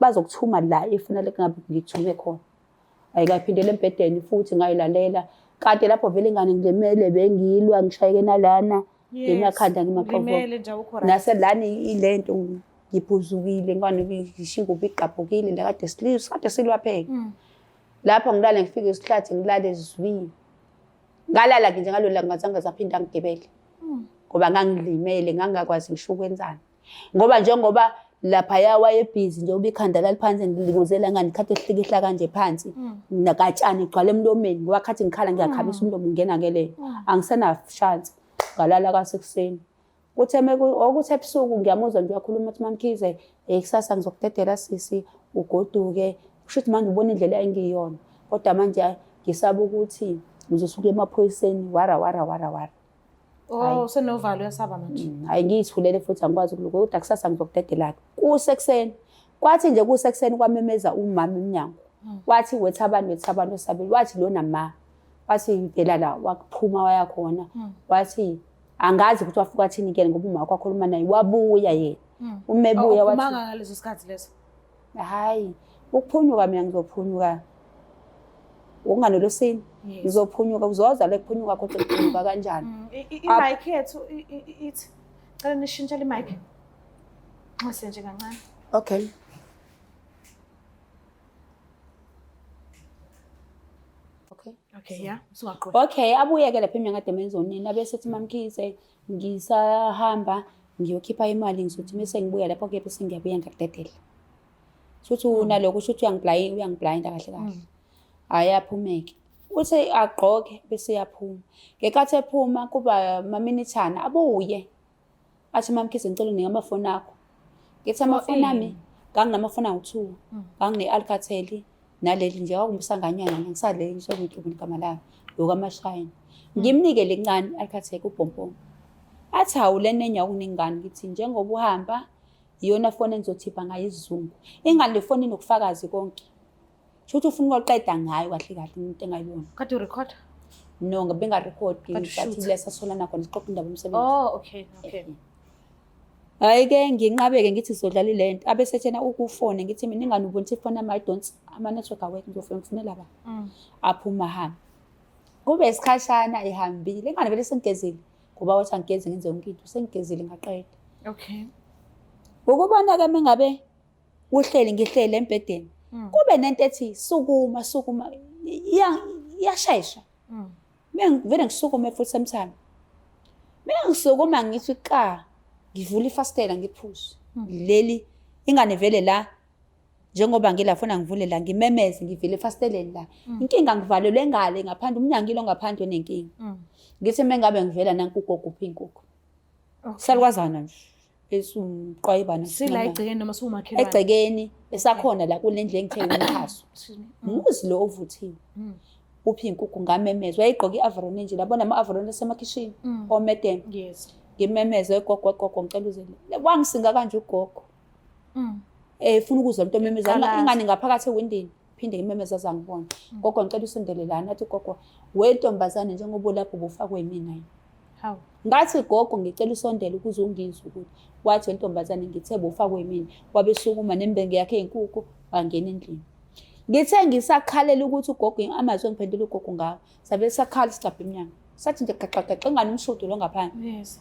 bazokuthuma la ifuna ngabe ngithume khona ayikaphindele embedeni futhi ngayilalela kade lapho vele ingane ngilemele bengilwa ngishayeke nalana ngemakhanda ngimaqovo naselani ilento ngiphuzukile ngane ngishinga ubiqaphukile la kade silwa phela lapho ngilala ngifike isihlathi ngilale ezizwini ngalala nje ngalo la ngazange zaphinda ngigibele ngoba ngangilimele ngangakwazi ngisho ukwenzani ngoba njengoba lapha yawaye busy nje ubikhanda laliphansi ngilingozela ngani khathi ehlikihla kanje phansi nakatshani igcwala emlomeni ngoba khathi ngikhala ngiyakhabisa umlomo ngena ngele angisena chance ngalala kasekuseni kutheme ukuthi ebusuku ngiyamuzwa nje uyakhuluma uthi mamkhize kusasa ngizokudedela sisi ugoduke kushuthi manje ubona indlela engiyona kodwa manje ngisaba ukuthi ngizosuka emaphoyiseni wara Oh, senovalo uyasaba manje. Hayi ngiyithulele futhi angikwazi ukuluka kodwa kusasa ngizokudedela kusekuseni. Kwathi nje kusekuseni kwamemeza umama emnyango. Wathi wethabani osabili wathi lona ma. Wathi phela la wakuphuma waya khona. Wathi angazi ukuthi wafika wathini ke ngoba uma wakho akhuluma naye wabuya yena. Umebuya wathi manga ngaleso sikhathi leso. Hayi ukuphunyuka mina ngizophunyuka. Unganolosini ngizophunyuka uzoza le kuphunyuka kodwa kuphunyuka kanjani? I-mic yethu ithi cela nishintshe le mic. Ngisenje kancane. Okay. Okay, yeah. Sungaqhubeka. Okay, abuye ke lapha eminyaka kade menzonini bese ethi mamkhize ngisahamba ngiyokhipha imali ngizothi mase ngibuya lapho ke bese ngiyabuya ngakudedela. Futhi unaloko futhi uyangiblinda kahle kahle. Ayaphumeke. Uthi agqoke bese yaphuma. Ngekathi ephuma kuba maminithana abuye. Athi mamkhize ngicela uninga amafoni akho. Ngithi amafoni ami nganginamafoni awu2. Ngangine-Alcatel naleli nje kwakumbusanganyana ngisadle ngisho ngicubula igama layo lokamashayini. Ngimnike lencane Alcatel kuBhompomo. Athi awulene enyawo kuningani ngithi njengoba uhamba iyona foni engizothipha ngayo isizungu. Ingane le foni inokufakazi konke. Futhi ufuna ukuqeda ngayo kahle kahle into engayibona. Kade urecord? No, ngabe record ngisathi lesa solana khona siqoqa indaba umsebenzi. Oh, okay. Hayi ke nginqabeke ngithi sizodlala ilento abese thena ukufone ngithi mina ingane ubona ukuthi ifone ama network awekho ngizofuna ngifunela ba. Aphuma hamba. Kube isikhashana ehambile ingane vele sengigezile ngoba wathi angigeze ngenze yonke into sengigezile ngaqeda. Okay. Ukubona ke mengabe uhleli ngihlele embedeni. Kube nento ethi sukuma iyashesha. Vele ngisukume futhi semthamo. Mina ngisukuma ngithi ka ngivula ifastela ngiphuze. Leli ingane vele la njengoba ngilafuna ngivule la ngimemeze ngivile efasteleni la. Inkinga ngivalelwe ngale ngaphandle umnyango ilo ngaphandle nenkinga. Ngithi mengabe ngivela nanku ugogo uphi inkukhu. Salukwazana nje. Esumqwayibana sila egcekeni noma sumakhelwane. Egcekeni esakhona la kulendle engithenge ngikhaso. Umuzi lo ovuthiwe. Uphi inkukhu ngamemezwa wayigqoka iAvaron nje labona ama-Avaron asemakhishini omedem. Yes. Ngimemeze gogo ngicela uzele. Wangisinga kanje ugogo. Ufuna ukuzwa into memeza ingane ngaphakathi ewindini phinde ngimemeza azangibona. Gogo ngicela usondelelana athi gogo wentombazane njengoba lapho bufakwe yimina yini. How? Ngathi gogo ngicela usondele ukuze ungizwe ukuthi wathi wentombazane ngithe bufakwe yimina wabe sukuma nembenge yakhe ezinkukhu bangena endlini. Ngithe ngisakhalela ukuthi ugogo amazwe ngiphendula ugogo ngawo sabe sakhala isicabha eminyango sathi nje gaxa ingane umshudo lo ngaphandle. Yes.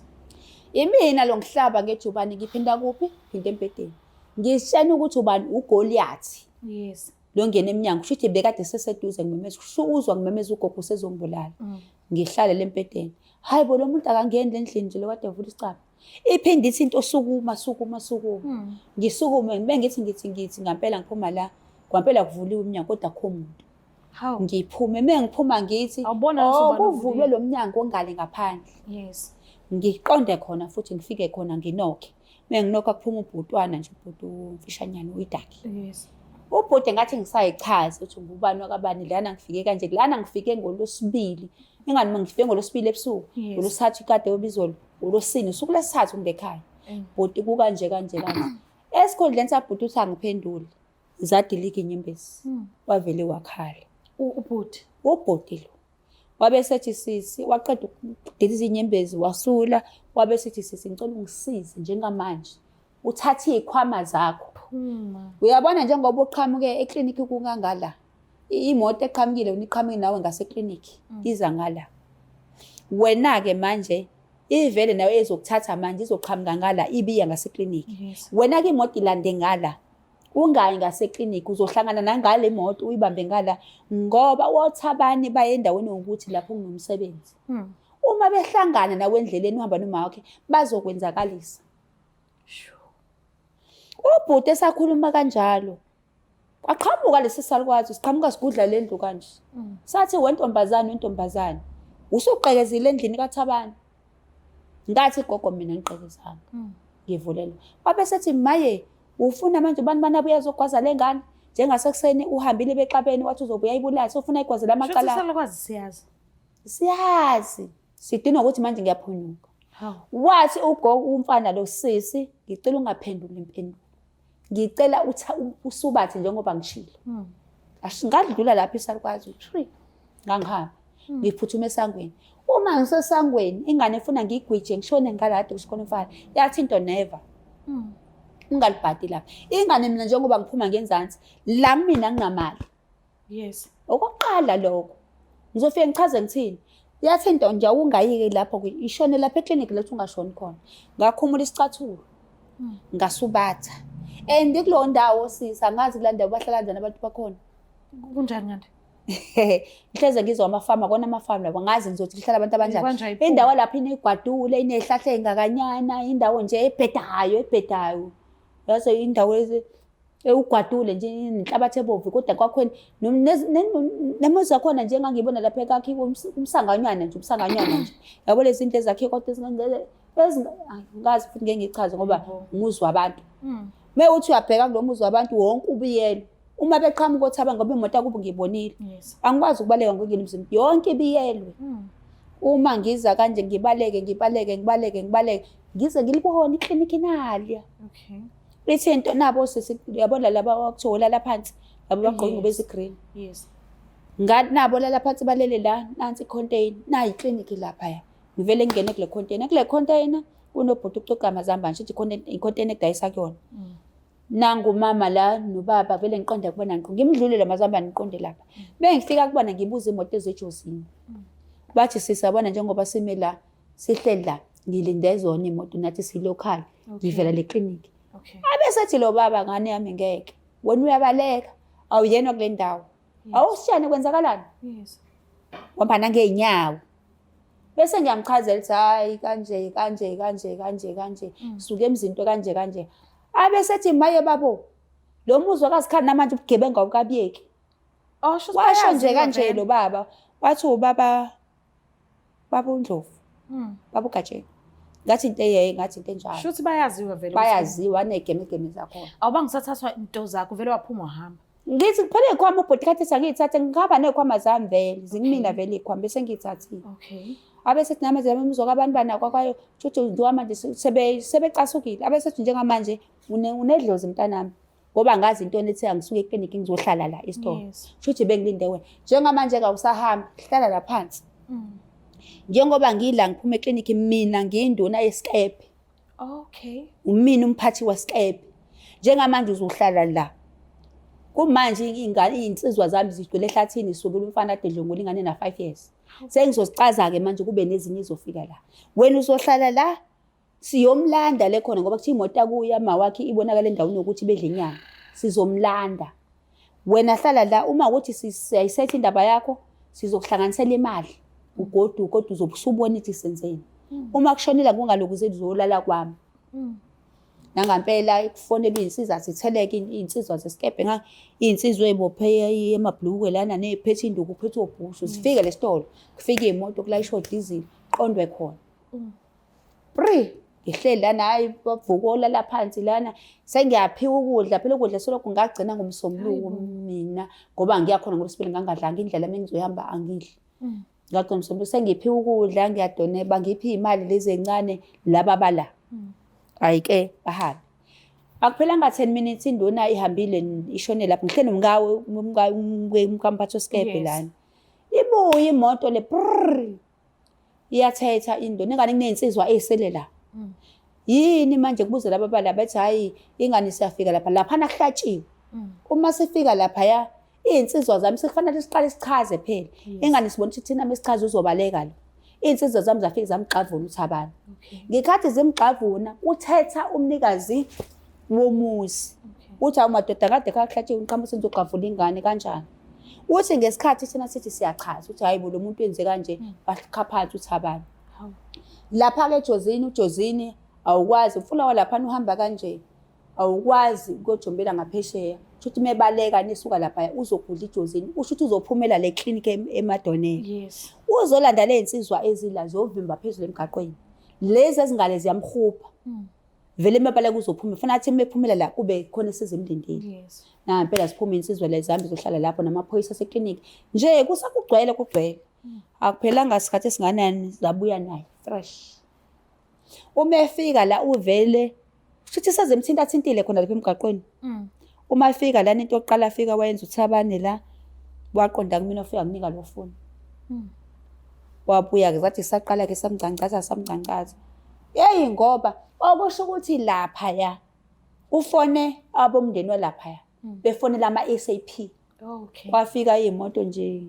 Imina lo ngihlaba ngejubane ngiphinda kuphi phinde empedeni ngishena ukuthi ubani uGoliath. Yes. Lo ngene eminyango kusho ukuthi bekade seseduze ngimemeza uzwa ngimemeza ugogo usezongibulala. Ngihlala lempedeni hayi bo lo muntu akangeni endlini nje lo kade evula isicabha iphinde ithi into sukuma. Ngisukume ngithi ngampela ngiphuma la kwampela kuvuliwe umnyango kodwa akho umuntu. How? Ngiphume ngiphuma ngithi kuvulwe lo mnyango ongale ngaphandle. Yes. Ngiqonde khona futhi ngifike khona nginokhe. Nginoka kuphuma ubhutwana nje ubhutu umfishanyana uyidaki. Yes. Ubhuti ngathi ngisayichaza ukuthi ngubani wakabani lana ngifike kanje lana ngifike ngolosibili. Ingane ngifike ngolosibili ebusuku. Ngolosithathu kade obizolo. Ngolosini usuku lesithathu ngekhaya. Bhuti kukanje. Esikhondleni sabhuti uthi angiphendule. Zadilika inyembezi. Wavele wakhala. Ubhuti lo. Wabe sethi sisi waqeda ukudiliza inyembezi wasula wabe sethi sisi ngicela ungisize njengamanje. Uthathe izikhwama zakho. Uyabona njengoba uqhamuke ekliniki kungangala. Imoto eqhamukile uniqhamuke nawe ngasekliniki iza ngala. Wena ke manje ivele nawe ezokuthatha manje izoqhamuka ngala ibiya ngasekliniki. Wena ke imoto ilande ngala. Ungayi ngasekliniki uzohlangana nangale moto uyibambe ngala ngoba wothabani baye endaweni ukuthi lapho kunomsebenzi. Uma behlangana nawe endleleni uhamba noma wakhe bazokwenzakalisa. Ubhuti esakhuluma kanjalo. Kwaqhamuka lesi salukwazi siqhamuka sigudla lendlu kanje. Sathi wentombazane. Usuqekezile endlini kaThabani. Ngathi gogo mina ngiqekezanga. Ngivulela. Wabe sethi maye ufuna manje ubani banabuya ezogwaza lengane njengasekuseni uhambile bexabeni wathi uzobuya ibulala sofuna igwaze lamaqala. Salukwazi siyazi. Siyazi. sidinwa ukuthi manje ngiyaphunyuka. Hawu. Wathi umfana lo sisi, ngicela ungaphenduli impendulo. Ngicela usubathe njengoba ngishilo. Ngadlula lapho isarukwazi u3. Ngangihamba. Ngiphuthuma esangweni. Uma ngisesangweni, ingane ifuna ngigwije ngishone ngalade kusikhona umfana. Yathi into never. Ungalibhadi lapha. Ingane mina njengoba ngiphuma ngenzansi, la mina nginamali. Yes. Okokuqala lokho. Ngizofike ngichaze ngithini. Yathi into nje ungayike lapho ishone lapha eklinikhi lethu ungashoni khona. Ngakhumula isicathulo. Ngasubatha. And kulo ndawo sisa ngazi kulanda bahlala kanjani abantu bakhona. Kunjani kanti? Mhleze ngizwa amafama kona amafama labo ngazi ngizothi lihlala abantu abanjani. Indawo lapha inegwadule inehlahla engakanyana, indawo nje ebhedayo. Yaso indawo ugwadule nje inhlabathi ebovu kodwa kwakhona nemuzi yakhona nje engangibona lapha ekakhi umsanganyana nje yabo lezi zinto ezakhe kodwa ngazi futhi ngeke ngichaze ngoba umuzi wabantu. Uthi uyabheka kulomuzi wabantu wonke ubiyelo. Uma beqhamuka othaba ngoba imoto yakubo ngibonile. Angikwazi ukubaleka ngokuyini umzimba yonke ibiyelwe. Uma ngiza kanje ngibaleke ngize ngilibone iklinikhi naliya. Okay. Lithi into nabo yabona laba wakuthola la phansi labo bagqoke ngobezi green. Yes. Ngathi nabo la phansi balele la nansi icontainer na iklinikhi lapha ya. Ngivele ngene kule container. Kule container kunobhuti ucoca amazamba nje icontainer ekudayisa kuyona. Nangu mama la nobaba vele ngiqonda kubona ngimdlulele amazamba ngiqonde lapha. Bengifika kubona ngibuza imoto ezejozini. Bathi sisabona njengoba sime la sihleli la ngilinde zona imoto nathi silocal ngivela le clinic. Okay. Abesethi lo baba ngane yami ngeke. Wena uyabaleka awuyena kule ndawo. Awusishane kwenzakalani? Yes. Wambana ngeenyawo. Bese ngiyamchazela ukuthi hayi kanje. Suke emzinto kanje. Abesethi maye babo. Lo muzi wakazikhani namanje ubugebenga ukabiyeki. Washo nje kanje lo baba. Wathi ubaba uNdlovu. Baba uGajeni. Ngathi into ngathi into enjalo. Shuthi bayaziwa vele. Bayaziwa negeme zakhona. Awubangisathathwa into zakho vele waphuma wahamba. Ngithi kuphela ikhwama ubhoti kathi ngiyithathe ngihamba nekhwama zami vele. Zingimina vele ikhwama bese ngiyithathile. Okay. Abesethi namanje bemizwa abantu banakwayo futhi njengoba manje sebecasukile. Abesethi njengamanje unedlozi mntanami. Ngoba ngazi into ethi angisuke eklinikhi ngizohlala la esitolo. Futhi bengilinde wena. Njengamanje awusahamba hlala la phansi. Njengoba ngila ngiphuma eklinikhi mina ngiyinduna yesikepe. Okay. Umina umphathi wasikepe. Njengamanje uzohlala la. Kumanje ingane insizwa zami zigcwele ehlathini isukela umfana ade dlongula ingane na 5 years. Sengizozicaza ke manje kube nezinye izofika la. Wena uzohlala la siyomlanda le khona ngoba kuthi imoto akuya mawakhe ibonakala endaweni yokuthi bedle inyama. Sizomlanda. Wena hlala la uma ukuthi siyayisetha indaba yakho sizokuhlanganisela imali. Kodwa uzobusubona ukuthi senzeni. Uma kushonela kungalokuze uzolala kwami. Nangampela ikufonela insizwa sitheleke insizwa zesikepe insizwa ebophe emabhlukwe lana nephethe induku uphethe obhushu sifike lesitolo kufike imoto kulayisho diesel qondwe khona. Ngihleli lana hayi bavukola la phansi lana sengiyaphiwa ukudla phela ukudla soloko ngagcina ngomsombuluko mina ngoba ngiyakhona ngolesibili ngangadlanga indlela mengizohamba angidli. Ngagcina umsombuluko sengiphiwa ukudla ngiyadone bangiphi imali lezi encane laba bala. Ayike bahambe. Akuphelanga 10 minutes induna ihambile ishone lapho ngihleli umkamphatho skepe lana. Ibuye imoto le iyathetha induna ingane kunensizwa esele la. Yini manje kubuza laba bala bathi hayi ingane siyafika lapha nakuhlatshiwe. Uma sifika lapha ya insizwa zami sekufanele siqale sichaze phela. Ingane sibona ukuthi thina mesichaza uzobaleka la. Insizwa zami zafika zamgxavuna uThabana. Ngikhathi zimgxavuna uthetha umnikazi womuzi. Uthi awumadoda kade kahlatshiwe ngiqhamuka sizogxavula ingane kanjani. Uthi ngesikhathi thina sithi siyachaza ukuthi hayi bo lo muntu wenze kanje bakhaphatha uThabana. Lapha ke ujozini awukwazi ufuna walapha uhamba kanje. Awukwazi ukujombela ngaphesheya. Futhi mebaleka nisuka lapha uzogudla ijozini usho ukuthi uzophumela le clinic eMadonela. Yes. Uzolanda lensizwa ezila zovimba phezulu emgaqweni. Lezi ezingale ziyamkhupha. Vele mebaleka uzophuma ufuna athi mephumela la kube khona esizimlindile. Yes. Na phela siphuma insizwa lezi zambi zohlala lapho namaphoyisa seclinic. Nje kusakugcwele. Akuphelanga isikhathi esinganani zabuya naye fresh. Uma efika la uvele shuthi sezemthintathintile khona lapha emgaqweni. Uma efika lana into yokuqala afika wayenza uThabane la waqonda kumina ufika nginika lo phone. Wabuya-ke zathi saqala-ke samgcancaza. Yeyi ngoba okusho ukuthi laphaya ufone abomndeni walaphaya befonela ama-SAP. Okay. Kwafika iy'moto nje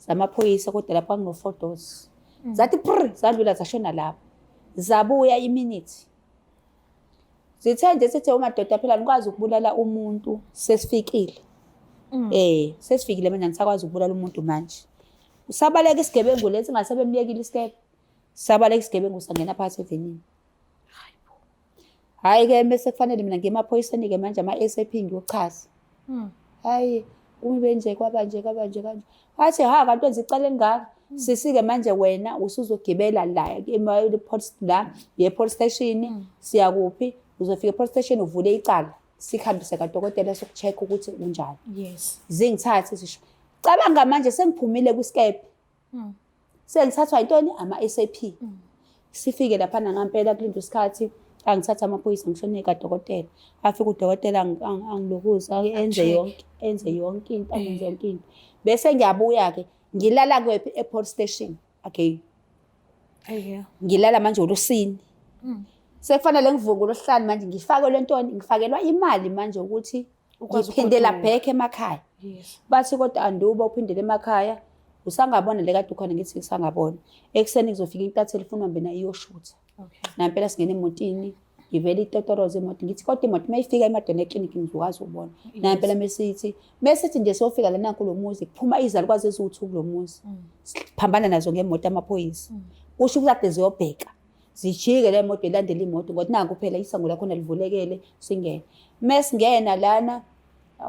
zamaphoyisa kodwa lapha kwangino-4 doors. Zathi prr zadlula zashona lapho. Zabuya iminithi. Zithe nje sithi umadoda phela nikwazi ukubulala umuntu sesifikile. Sesifikile manje angisakwazi ukubulala umuntu manje. Usabaleka isigebengu lesi ngasebemyekile isikebe. Sabaleka isigebengu sangena phakathi evenini. Hayi-ke bese kufanele mina ngiye emaphoyiseni-ke manje ama-SAP ngiyochaza. Hayi ube nje kwabanje kanje. Wathi ha kanti wenza icala elingaka. Sisi-ke manje wena usuzogibela la ye-police station siyakuphi uzofika e-police station uvule icala sikhambise kadokotela soku-check ukuthi unjani. Yes. Zingithathe zisho. Cabanga manje sengiphumile kwisikebe. Sengithathwa yintoni ama-SAP. Sifike lapha ngampela kulinda isikhathi angithatha amaphoyisa ngishone kadokotela. Afika udokotela angilokuza enze yonke into. Bese ngiyabuya-ke ngilala kwephi e-police station. Okay. Ngilala manje uLusini. Sekufanele ngivuke uLwesihlanu manje ngifakelwe ntoni? Ngifakelwa imali manje ukuthi ngiphindela back emakhaya. Yes. Bathi kodwa anduba uphindele emakhaya usangabona le kade ukhona ngithi ngisangabona. Ekuseni kuzofika intatheli ifuna uhambe nayo iyoshutha. Okay. Nampela singena emotini ngivele itotoroze imoto ngithi kodwa imoto mayifika emadona eclinic ngizokwazi ukubona. Nampela mesithi nje siyofika lana kulo muzi kuphuma izalukwazi eziwu2 kulo muzi. Siphambana nazo ngemoto amaphoyisa. Kusho ukuthi ade ziyobheka. Zijike le moto ilandele imoto ngoba nanku phela isango lakhona livulekele singena. Mesingena lana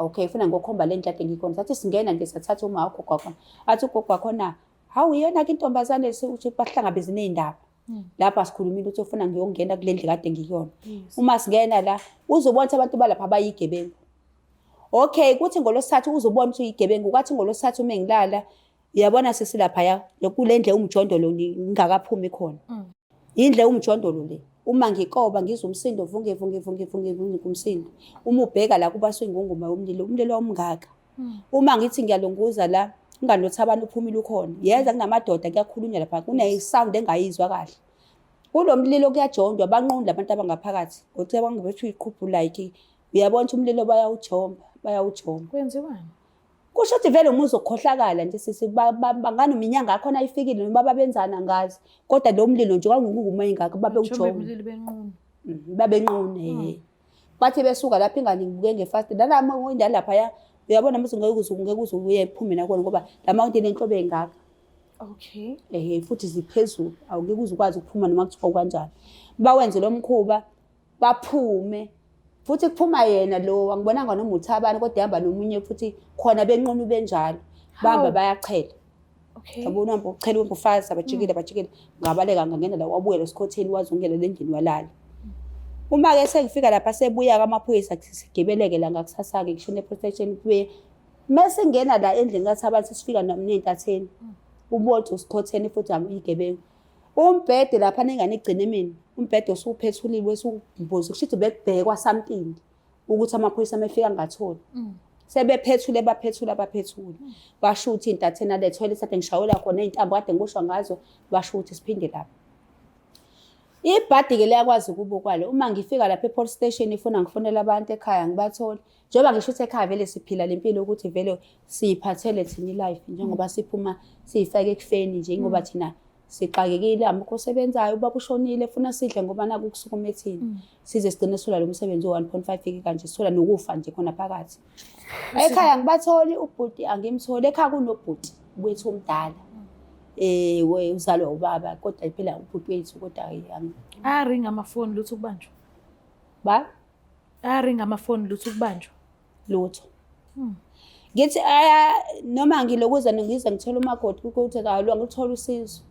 okay ufuna ngokhomba le nhlade ngikhona. Sathi singena nje sathatha uma wakho kwakhona. Athi ugogo wakhona hawu iyona ke intombazane ukuthi bahlangabezene izindaba. Lapha sikhulumile ukuthi ufuna ngiyongena kule ndlu kade ngiyona. Uma singena la uzobona abantu balapha abayigebengu. Okay kuthi ngolosithathu uzobona ukuthi uyigebengu kwathi ngolosithathu uma ngilala uyabona sesilapha ya kule ndle umjondolo ngingakaphumi khona. Indle umjondolo le uma ngikoba ngizwa umsindo vunge kumsindo. Uma ubheka la kuba swingunguma umlilo omngaka. Uma ngithi ngiyalunguza la nganoThabane uphumile ukhona. Yenza kunamadoda kuyakhulunywa lapha kunesound engayizwa kahle. Kulo mlilo kuyajondwa banqunda abantu abangaphakathi. Ngicabanga ukuthi uyiqhubhu like uyabona ukuthi umlilo bayawujomba. Kwenziwani? Kusho ukuthi vele umuzi okhohlakala nje sisi bangani iminyanga yakhona ayifikile noma babenzana ngazi. Kodwa lo mlilo nje kwangunguma ingaka babe ujomba. Umlilo benqunu. Babenqune. Bathi besuka lapha ingane ngibuke ngefast nalama ngoyinda lapha uyabona mase ngeke uze uye ephume nakona ngoba la mountain enhlobo engaka. Okay. Futhi ziphezulu awungeke uzukwazi ukuphuma noma kuthiwa kanjani. Bawenze lo mkhuba baphume. Futhi kuphuma yena lo angibonanga noma uThabane kodwa ehamba nomunye futhi khona benqunu benjalo. Bamba bayachela. Okay. Yabona uhamba uchela umfazi abajikile ngabaleka ngangena la wabuye lesikhotheni wazungela lendini walala. Uma-ke sengifika lapha sebuya kamaphoyisa sigibeleke la ngakusasa-ke ngishone protection kuye. Mase ngena la endlini kaThabane sifika ney'ntatheni. Ubotho usikhotheni futhi igebengu. Umbhede lapha nengane igcine mina. Umbhede usuphethulile usubumbuza kushithi bekubhekwa something ukuthi amaphoyisa amefika ngatholi. Sebephethule baphethula. Bashutha intatheni ale toilet kade ngishawela khona izintambo kade ngikushwa ngazo bashutha siphinde lapha. Ibhadi-ke liyakwazi ukuba kwalo uma ngifika lapha e-police station ifuna ngifonela abantu ekhaya ngibathole. Njengoba ngisho ukuthi ekhaya vele siphila lempilo ukuthi vele siyiphathele thina life njengoba siphuma siyifake ekufeni nje ngoba thina siqakekile amukho osebenzayo ubaba ushonile ufuna sidle ngoba naku kusukuma ethini. Size sigcine sola lo msebenzi o1.5 fike kanje sola nokufa nje khona phakathi. Ekhaya ngibatholi ubhuti angimtholi ekhaya kunobhuti wethu omdala. We uzalwa ubaba kodwa phela ubhuti wethu kodwa Aringa amafoni lutho kubanjwa. Aringa amafoni lutho kubanjwa. Lutho. Ngithi noma ngilokuza ngize ngithola umakoti ukuthi kalwa ngithola usizo.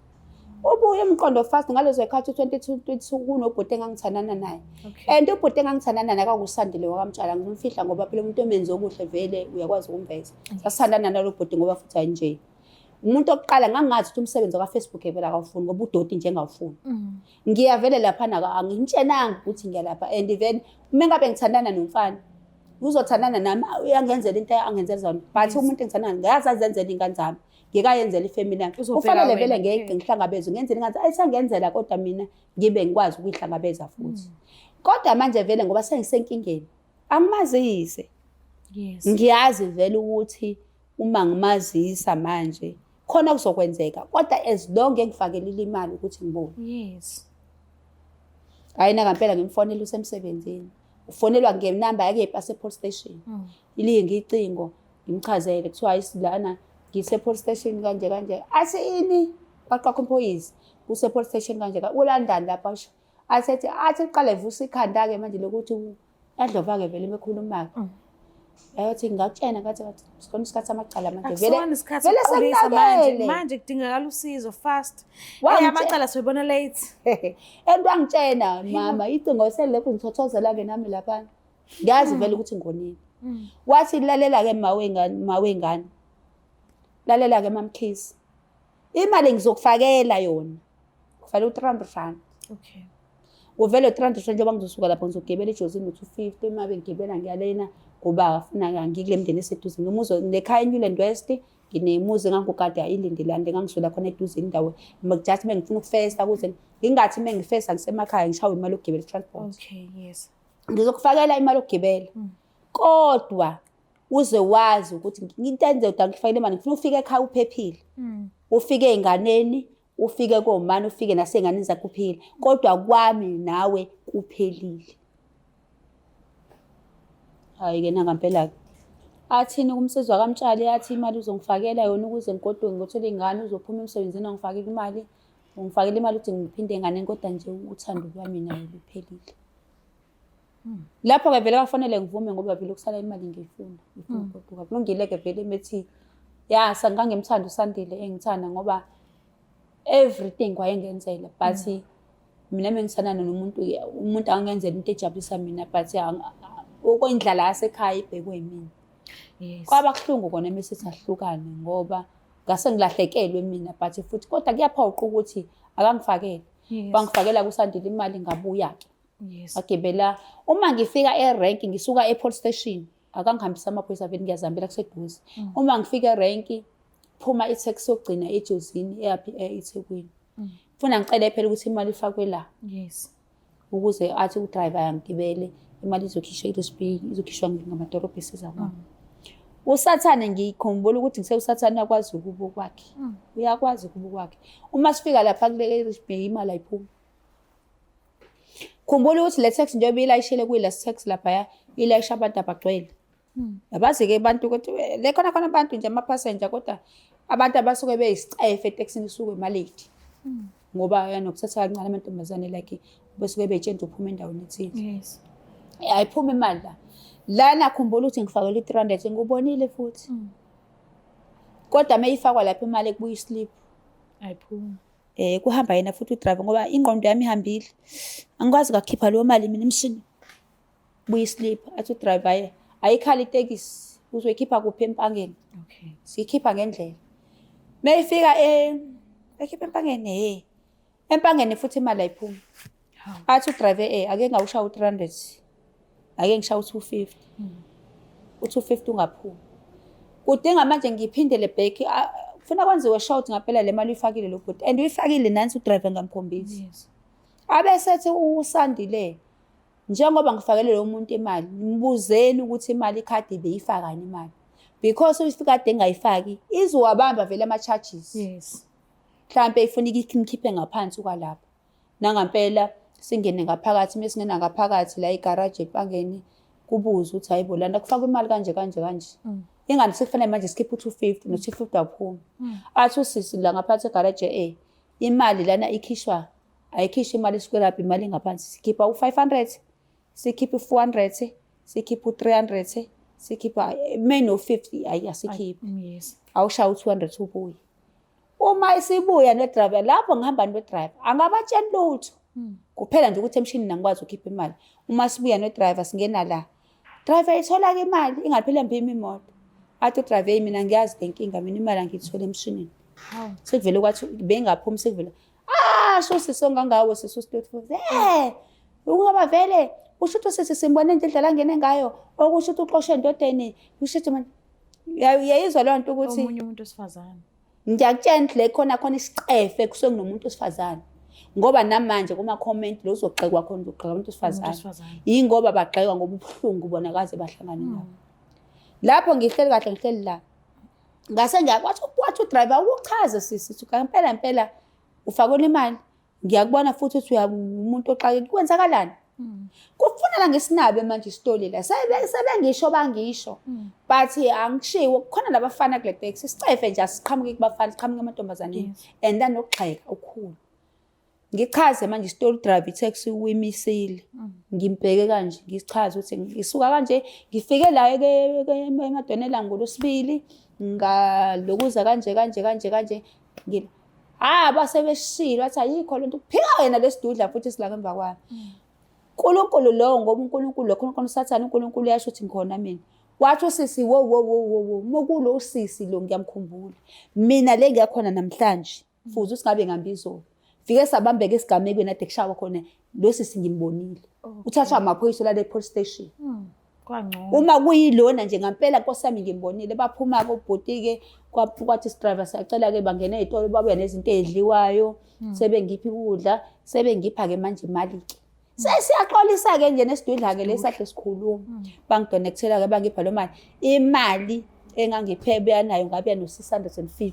Ubuye emqondo fast ngalezo ekhathi 2022 kunobhuti engangithandana naye. And ubhuti engangithandana naye akakusandile wakamtshela ngimfihla ngoba phela umuntu omenze okuhle vele uyakwazi ukumveza. Sasithandana nalo bhuti ngoba futhi ayinje. Umuntu oqala ngangazi ukuthi umsebenzi ka-Facebook vele akawufuni ngoba udoti nje engawufuni. Ngiyavele laphana angitshenanga ukuthi ngiyalapha and vele uma ngabe ngithandana nomfana uzothandana nami uyangenzela into angenzela zona but umuntu engithandana ngayazi azenzela ingane zami ngikayenzela ifamily yami kufanele vele ngeke ngihlangabeze ngenzela ingane ayisangenzela kodwa mina ngibe ngikwazi ukuyihlangabeza futhi. Kodwa manje vele ngoba sengisenkingeni angimazise. Yes. Ngiyazi vele ukuthi uma ngimazisa manje khona kuzokwenzeka kodwa as long engifakelile imali ukuthi ngibone. Yes. Ayina ngempela ngimfonela usemsebenzini. Ufonelwa ngenamba yake epase police station. Iliye ngicingo ngimchazele kuthiwa isilana ngise police station kanje kanje. Athi ini baqaqo employees kuse police station kanje ulandani lapha athi qale vusa ikhanda ke manje lokuthi yadlova ke vele bekhuluma. Ayothi ngakutshena ngathi sikona isikhathi samacala manje vele vele manje kudingakala usizo fast. Amacala soyibona late. Ento angitshena mama icingo selekho ngithothozela ke nami lapha. Ngiyazi vele ukuthi ngonini. Wathi lalela ke mawengane. Lalela ke mamkhisi. Imali ngizokufakela yona. Kufanele u300 rand. Okay. Uvele 300 rand njengoba ngizosuka lapho ngizogibela ejozini ngo250 imabe ngigibela ngiyalena ngoba afuna ngikule mndeni eseduze ngomuzo nekhaya eNewland West nginemuzi ngangukade ayilindilande ngangizula khona eduze indawo makujathi mengifuna ukufesta ukuze ngingathi mengifesta ngisemakhaya ngishawe imali yokugibela transport. Okay, yes. Ngizokufakela imali yokugibela. Kodwa uze wazi ukuthi ngintenze ngifakele imali ngifuna ufike ekhaya uphephile. Ufike enganeni ufike komama ufike nasengane zakho uphile kodwa kwami nawe kuphelile. Hayi ke nangempela athini kumsizwa kaMtshali athi imali uzongifakela yona ukuze ngigodwe ngithole ingane uzophuma emsebenzini ngifakele imali ungifakele imali ukuthi ngiphinde engane kodwa nje uthando lwami nayo luphelile. Lapho ke vele bafanele ngivume ngoba vele ukusala imali ngiyifuna ngoba kulungile ke vele methi ya sangangemthanda uSandile engithanda ngoba everything wayengenzela but mina mengisanana nomuntu umuntu angenzela into ejabulisa mina but okwendlala yasekhaya ibhekwe yimina. Yes. Kwaba kuhlungu kona mesithi ahlukane ngoba ngase ngilahlekelwe mina but futhi kodwa kuyaphoqa ukuthi akangifakele. Bangifakela kuSandile imali ngabuya ke. Yes. Agibela uma ngifika erank ngisuka epolice station akangihambisa amaphoyisa vele ngiyazambela kuseduze. Uma ngifika erank phuma itaxi yogcina ejozini eyapi eThekwini. Ufuna ngicela phela ukuthi imali ifakwe la. Yes. Ukuze athi udriver yangigibele imali izokhishwa iLSP izokhishwa ngamadolobha esizakho. USathane ngikhumbula ukuthi ngisewuSathane akwazi ukuba kwakhe. Uyakwazi ukuba kwakhe. Uma sifika lapha kule iLSP imali ayiphumi. Khumbula ukuthi le taxi njengoba ilayishele kuyilast taxi lapha ilayisha abantu abagcwele. Yabazi ke abantu ukuthi le khona abantu nje ama passenger kodwa abantu abasuke beyisicefe etaxini isuke emalate. Ngoba yanokuthatha kancane amantombazane like besuke betshenta uphuma endaweni ethile. Yes. Ayiphuma imali la. Lana khumbula ukuthi ngifakele 300 ngubonile futhi. Kodwa mayifakwa lapha imali ekubuya islip. Ayiphuma. Kuhamba yena futhi udriver ngoba ingqondo yami ihambile. Angikwazi ukukhipha leyo mali mina emshini. Buya islip athi udriver ayikhala itekisi uzoyikhipha kuphi empangeni. Okay. Sikhipha ngendlela. Mayifika ekhipha empangeni empangeni futhi imali ayiphumi. Athi udriver ake ngawushawa u300 ake ngishawa u250 u250 ungaphumi kudinga manje ngiphindele back ufuna kwenziwe short ngaphela le mali uyifakile lo bhuti and uyifakile nansi udriver ngamkhombisi. Yes. Abesethi uSandile njengoba ngifakele lo muntu imali ngibuzeni ukuthi imali ikhadi beyifakani imali because ufika kade engayifaki izowabamba vele ama charges. Yes. Mhlambe ifuna ikhiphe ngaphansi kwalapha nangempela singene ngaphakathi mesingena ngaphakathi la igarage empangeni kubuza ukuthi hayibo lana kufaka imali kanje ingani sekufanele manje sikhiphe u250 no250 aphuma. Athi usisi la ngaphansi egarage imali lana ikhishwa ayikhishwa imali isikwelaphi imali engaphansi sikhipha u500 sikhipha u400 sikhipha u300 sikhipha main of50 ayasikhipha. Yes. Awushaya u200 ubuye. Uma isibuya nedriver lapho ngihamba nodriver angabatshela lutho. Kuphela nje ukuthi emshini nangikwazi ukukhipha imali. Uma sibuya nodriver singena la. Driver ithola ke imali ingaphela mpimi imoto. Athi driver mina ngiyazi lenkinga mina imali angiyithola emshinini. Hawu. Sekuvele kwathi bengaphumi sekuvele sho sisongangawo sisustufuze ukungaba vele usho ukuthi sisimbone indlela angene ngayo okusho ukuthi uxoshe endodeni usho ukuthi manje uyayizwa leyo nto ukuthi Omunye umuntu wesifazane. ngiyakutshela le khona isiqefe kusuke kunomuntu wesifazane ngoba namanje kuma comment lo uzogxekwa khona uzogxeka umuntu wesifazane yingoba bagxekwa ngoba ubuhlungu bona kaze bahlangane nabo lapho ngihleli kahle ngihleli la ngase ngiyakwathi udriver ukuchaza sisi ngempela ufakona imali ngiyakubona futhi ukuthi umuntu oxakeke kwenzakalani kufunela ngesinabe manje isitoli la sebengisho bangisho but angishiwo khona labafana kule taxi sicefe nje asiqhamuke kubafana siqhamuke amantombazane and then nokugxeka okukhulu ngichaze manje isitoli driver taxi uyimisile ngimbheke kanje ngichaze ukuthi ngisuka kanje ngifike la emadonela ngolosibili ngalokuza kanje base beshilo bathi ayikho lento kuphika wena lesidudla futhi silaka emva kwami uNkulunkulu lo ngoba uNkulunkulu lokho khona usathana uNkulunkulu yasho ukuthi ngikhona mina wathi usisi wo mokulo usisi lo ngiyamkhumbula mina le ngiyakhona namhlanje futhi usingabe ngambizolo fike sabambeka esigamekweni ade kushawa khona lo sisi ngimbonile uthathwa amaphoyisa la police station kwangcono uma kuyilona nje ngempela Nkosi yami ngimbonile baphuma kobhotike kwathi driver siyacela ke bangena ezitolo babuya nezinto ezidliwayo sebengiphi ukudla sebengipha ke manje imali sesiyaxolisa ke nje nesidudla ke lesahle sikhuluma bangidonekthela ke bangipha lo mali imali engangiphe beyanayo ngabe no 650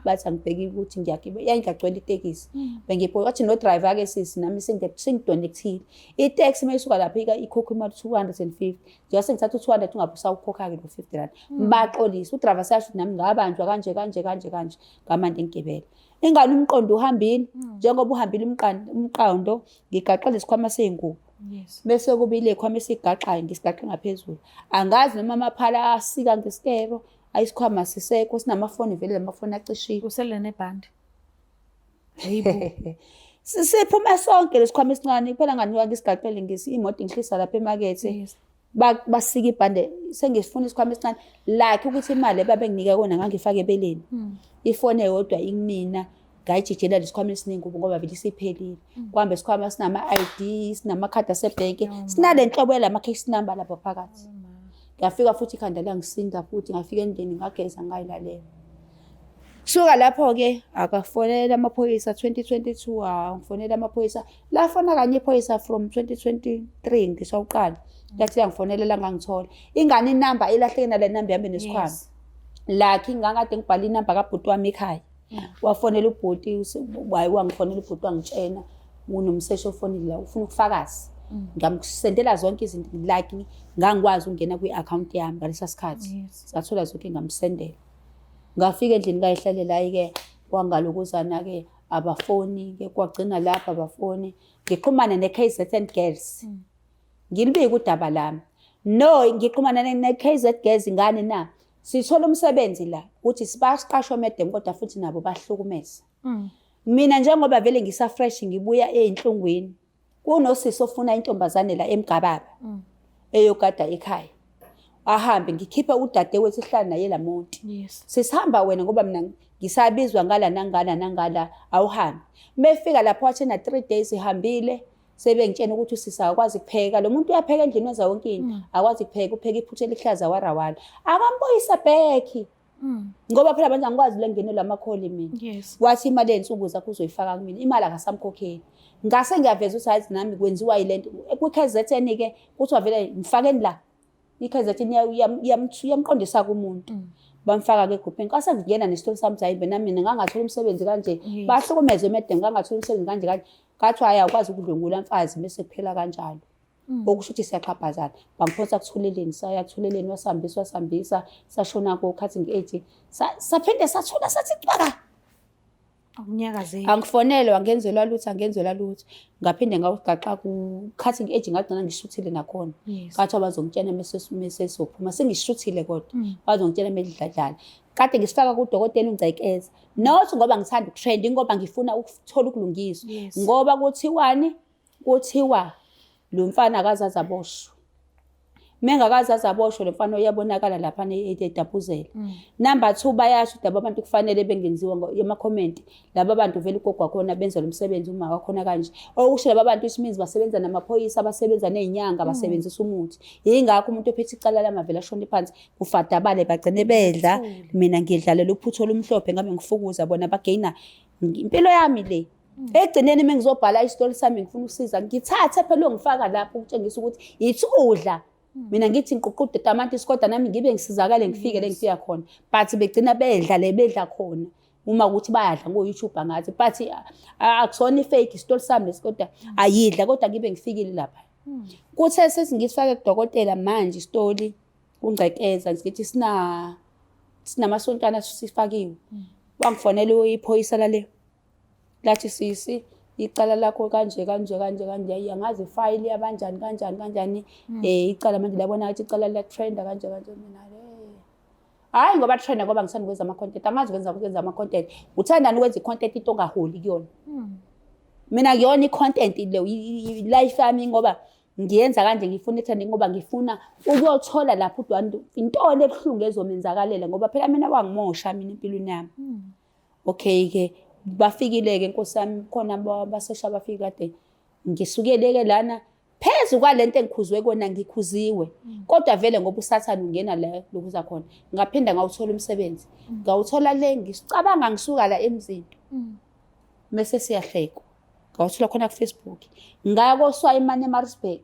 bathi angibheki ukuthi ngiyagcwela itekisi bengipho wathi no driver ke sisi nami sengidonekthile itaxi mayisuka lapha ikhokha imali 250 nje sengithatha 200 ungabusa ukukhokha ke lo 50 rand baxolisa udriver sayasho nami ngabanjwa kanje ngamande ngigibela ingane umqondo uhambile njengoba uhambile umqondo ngigaqela isikhwama seyingubo bese kubile ikhwama esigaxayo ngisigaxe ngaphezulu angazi noma amaphala asika ngesikero ayisikhwama sisekho sinamafoni vele lamafoni acishile usele nebhandi hayibo siphuma sonke lesikhwama esincane kuphela nganika ngisigaxele imoto ingihlisa lapha emakethe basika ibhande sengisifuna isikhwama esincane lakhe ukuthi imali babenginika kona ngangifaka ebeleni ifone yodwa ingimina ngayijijela lesikhwama esiningi ngoba vele isiphelile kwambe isikhwama sinama ID sinamakhadi asebhenki sinale nhlobo yalama case number lapha phakathi ngafika futhi ikhanda langisinda futhi ngafika endlini ngageza ngayilalela suka lapho ke akafonela amaphoyisa 2022 ngifonela amaphoyisa lafona kanye iphoyisa from 2023 ngisawuqala yathi yangifonela la ngangithola ingane inamba ilahlekena le number yami nesikhwama lakhe ngangade ngibhala inamba kabhuti wami ekhaya wafonela ubhuti wangifonela ubhuti wangitshena unomsesho ofonile la ufuna ukufakazi ngamsendela zonke izinto like ngangikwazi ukungena kwi-account yami ngalesa sikhathi sathola zonke ngamsendela ngafika endlini kayihlalela ke wangalokuzana ke abafoni ke kwagcina lapha abafoni ngiqhumana ne-KZN Girls ngilibike udaba lami no ngiqhumana ne-KZN Girls ingane na sithola umsebenzi la uthi sibaqashwa madam kodwa futhi nabo bahlukumeza mina njengoba vele ngisa-fresh ngibuya enhlungwini kunosisi ofuna intombazane la emgababa eyogada ekhaya ahambe ngikhipha udade wethu sihlala naye lamonti sisihamba wena ngoba mina ngisabizwa ngala nangala awuhambi mefika lapho wathi na 3 days ihambile sebengitshena ukuthi sisakwazi kupheka lo muntu uyapheka endlini wenza wonke into akwazi kupheka upheka iphuthe lihlaza warawala akamboyisa bheki ngoba phela manje angikwazi lengenelo amakholi mina wathi imali ensuku zakho uzoyifaka kumina imali akasamkhokheli ngase ngiyaveza ukuthi hayi nami kwenziwa yilento ku-KZN ke kuthiwa vele ngifakeni la i-KZN yamqondisa kumuntu bamfaka ke egroupini kwase ngiyena nesitolo sami sayibe nami ngangathola umsebenzi kanje bahlukumeze madam ngangathola umsebenzi kanje ngathi hayi awukwazi ukudlungula mfazi bese kuphela kanjalo okusho ukuthi siyaxhaphazana bangiphosa kuthuleleni sayathuleleni wasambisa sashona ko cutting edge saphinde sathola sathi cwaka akunyakazeli angifonelwa angenzelwa lutho ngaphinde ngawugaxa ku cutting edge ngagcina ngishuthile nakhona ngathi bazongitshena mase sophuma sengishuthile kodwa bazongitshena medidladlala kade ngisifaka kudokotela uNgcayekeza not ngoba ngithanda ukutrend ngoba ngifuna ukuthola ukulungiswa ngoba kuthiwa lo mfana akazazi aboshwe mengakazi azaboshwe lomfana uyabonakala lapha edabuzela. Number 2 bayasho ukuthi abantu kufanele bengenziwa ema-comment. Laba bantu vele ugogo wakhona benza lo msebenzi uma wakhona kanje. Okusho laba bantu isimizi basebenza namaphoyisa, abasebenza nezinyanga, basebenzisa umuthi. Yingakho umuntu ophethe icala lamavela ashone phansi kufadabale bagcine bedla. Mina ngidlalela uphutho lumhlophe ngabe ngifukuza bona bagaina impilo yami le. Ekugcineni mengizobhala isitori sami ngifuna usiza ngithathe phela ngifaka lapho ukutshengisa ukuthi ithudla. Mina ngithi ngiququde tamatisi kodwa nami ngibe ngisizakale ngifike le ngifika khona. But begcina bedla khona. Uma ukuthi bayadla ngo-YouTube ngathi but akusona i-fake isitori sami lesikodwa ayidla kodwa ngibe ngifikile lapha. Kuthe sesingisifake kudokotela manje isitori ungcekeza ngithi sinamasontana sifakiwe. Wangifonela iphoyisa lale. Lathi sisi icala lakho kanje yangazi file yabanjani icala manje labona ukuthi icala la trend kanje mina hayi ngoba trend ngoba ngisanda ukwenza ama content angazi ukwenza ama content uthandani ukwenza i-content into ongaholi kuyona mina ngiyona i-content le life yami ngoba ngiyenza kanje ngifuna ethandi ngoba ngifuna ukuyothola lapho uDwandu intone ebuhlungu ezomenzakalela ngoba phela mina wangimosha mina empilweni yami. Okay ke bafikile ke Nkosi yami khona basesha bafika kade ngisukele lana phezulu kwalento engikhuzwe kona ngikhuziwe kodwa vele ngoba usathana ungena la lokuza khona ngaphinda ngawuthola umsebenzi ngawuthola le ngisicabanga ngisuka la emzini mase siyahleka ngawuthola khona ku Facebook ngaya koSwayimane eMaritzburg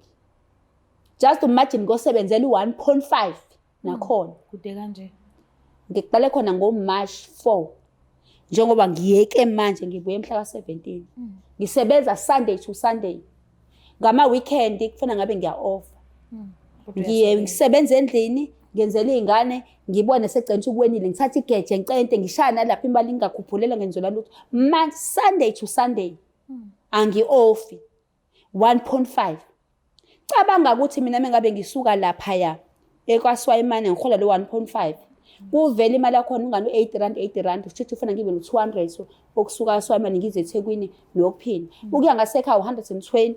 just imagine ngosebenzela u1.5 nakhona kude kanje ngiqale khona ngoMarch 4 njengoba ngiyeke manje ngibuye emhla ka17 ngisebenza Sunday to Sunday ngama weekend kufuna ngabe ngiya off ngisebenza endlini ngenzela izingane ngibone segcena ukwenile ngithatha igeje ngicente ngishana lapha imali ngingakhuphulele ngenzola lutho man Sunday to Sunday angi off 1.5 cabanga ukuthi mina mengabe ngisuka lapha ya eKwaSwayimane ngihola lo 1.5 kuvela imali yakhona ungani 8 rand futhi ufuna ngibe no200 so okusuka eSwayimane ngize eThekwini nokuphinda ukuya ngasekhaya 120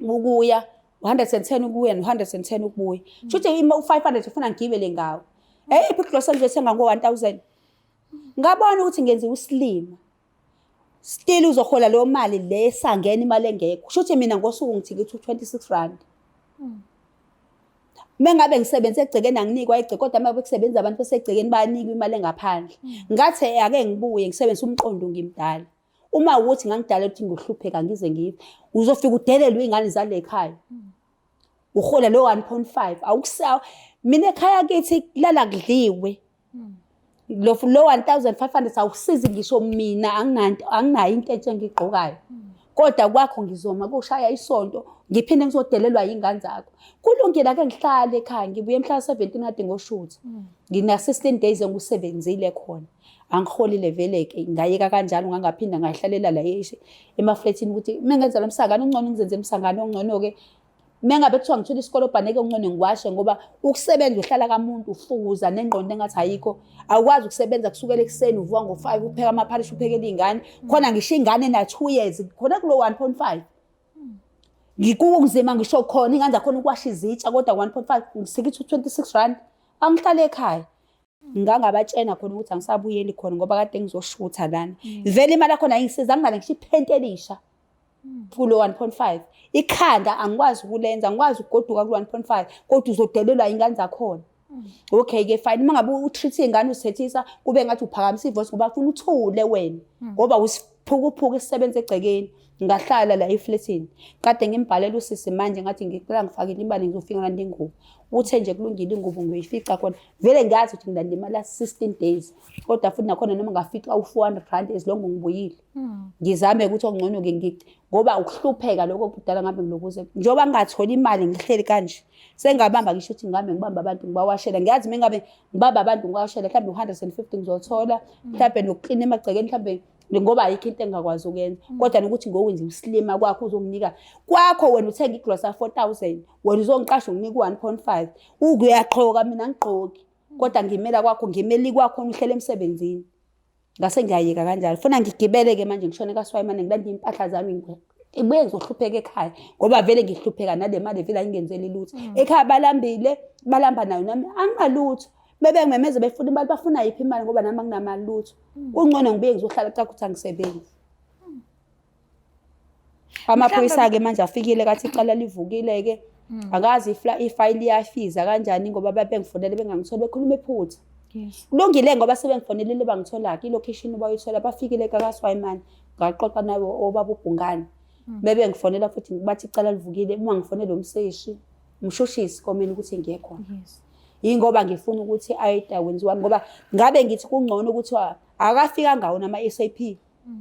ukuya 110 ukuya no110 ukubuya futhi u500 ufuna ngigibele ngawo iPicross nje senga ngo1000 ngabona ukuthi ngenza uslima still uzohola lo mali lesangena imali engekho futhi mina ngosuku ngithi ngithi 26 rand mengabe ngisebenze egcekeni anginikwa igceke kodwa uma bekusebenza abantu besegcekeni bayanikwa imali engaphandle ngathi ake ngibuye ngisebenzisa umqondo ngimdala uma ukuthi ngangidala ukuthi ngihlupheka ngize ngive uzofika udelelwe izingane zale ekhaya uhola lo 1.5 awukusawa mina ekhaya kithi kulala kudliwe lo 1500 awusizi ngisho mina anginayo into entshe ngigqokayo kodwa kwakho ngizoma kushaya isonto ngiphinde ngizodelelwa izingane zakho kulungile ake ngihlale ekhaya ngibuye emhla 17 kade ngoshuthi ngina 16 days engisebenzile khona angiholile vele ke ngayeka kanjalo ngangaphinda ngahlalela la emaflatini ukuthi mengenza lo msangano ongcono ngizenze emsangano ongcono ke mengabe kuthiwa ngithola isikolo bhaneke ongcono ngiwashe ngoba ukusebenza uhlala kamuntu ufuza nengqondo engathi ayikho awukwazi ukusebenza kusukela ekseni uvuka ngo5 upheka amapharish uphekela izingane khona ngisho ingane na 2 years khona kulo 1.5 ngikungizima ngisho khona ingane zakhona ukwasha izitsha kodwa 1.5 ngisikithi 26 rand angihlale ekhaya ngangabatshena khona ukuthi angisabuyeli khona ngoba kade ngizoshutha lana vele imali yakhona ayingisiza ngale ngisho iphente elisha kulo 1.5 ikhanda angikwazi ukulenza angikwazi ukugoduka ku 1.5 kodwa uzodelelwa ingane zakhona okay ke fine mangabe utreat ingane usethisa kube ngathi uphakamisa ivoice ngoba ufuna uthule wena ngoba usiphukuphuka isisebenza egcekeni ngahlala la eflatini kade ngimbhalela usisi manje ngathi ngicela ngifakile imali ngizofika la ndingubo uthe nje kulungile ingubo ngiyifica khona vele ngazi ukuthi ngidanda imali 16 days kodwa futhi nakhona noma ngafica u400 rand esilongo ngibuyile ngizame ukuthi ongcono ke ngithi ngoba ukuhlupheka lokho kudala ngabe ngilokuze njoba ngingatholi imali ngihleli kanje sengabamba ngisho ukuthi ngame ngibamba abantu ngibawashela ngiyazi mengabe ngibamba abantu ngiwashela mhlawumbe 150 ngizothola mhlawumbe nokuklina emagcekeni mhlawumbe ngoba ayikho into engakwazi ukuyenza kodwa nokuthi ngokwenza uslima kwakho uzonginika kwakho wena uthenga igrosa 4000 wena uzongiqasha unginika 1.5 ukuyaqhoka mina ngigqoki kodwa ngimela kwakho ngimeli kwakho uhlele emsebenzini ngase ngiyayeka kanjalo funa ngigibele ke manje ngishone kaSwayimane ngilanda impahla zami Ibuye ngizohlupheka ekhaya ngoba vele ngihlupheka nale mali vele ayingenzeli lutho. Ekhaya balambile, balamba nayo nami angingalutho. Bebengimemeze befuna imali bafuna yiphi imali ngoba nami anginamali lutho. Kungcono ngibuye ngizohlala ecala ukuthi angisebenzi. Amaphoyisa-ke manje afikile kathi icala livukile-ke. Akazi ifayili yafiza kanjani ngoba babengifonele bengangitholi bekhuluma ephutha. Kulungile ngoba sebengifonelile bangithola-ke ilocation bayithola bafikile kaSwayimani ngaxoxa nawo obaba uBhungane. Bebengifonela futhi bathi icala livukile uma ngifonele umseshi umshushisi komeni ukuthi ngiye khona. Yingoba ngifuna ukuthi ayida wenziwani ngoba ngabe ngithi kungcono ukuthi akafika ngawo nama-SAP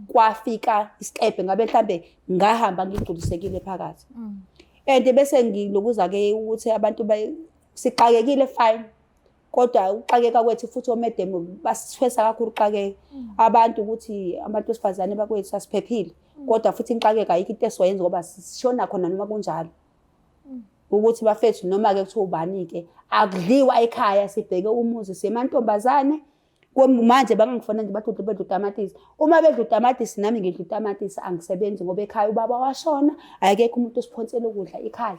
kwafika isikebhe ngabe mhlambe ngahamba ngigculisekile phakathi. And bese ngilokuza-ke ukuthi abantu sixakekile fine kodwa ukuxakeka kwethu futhi omedem basithwesa kakhulu uxakeka abantu ukuthi abantu besifazane bakwethu asiphephile kodwa futhi inxakeka ayikho into esiwayenza ngoba sishona khona noma kunjalo ukuthi bafethu noma-ke kuthiwa ubani-ke akudliwa ekhaya sibheke umuzi semantombazane manje bangangifona nje bathi bedla utamatisi uma bedla utamatisi nami ngidla utamatisi angisebenzi ngoba ekhaya ubaba washona akekho umuntu osiphonsela ukudla ekhaya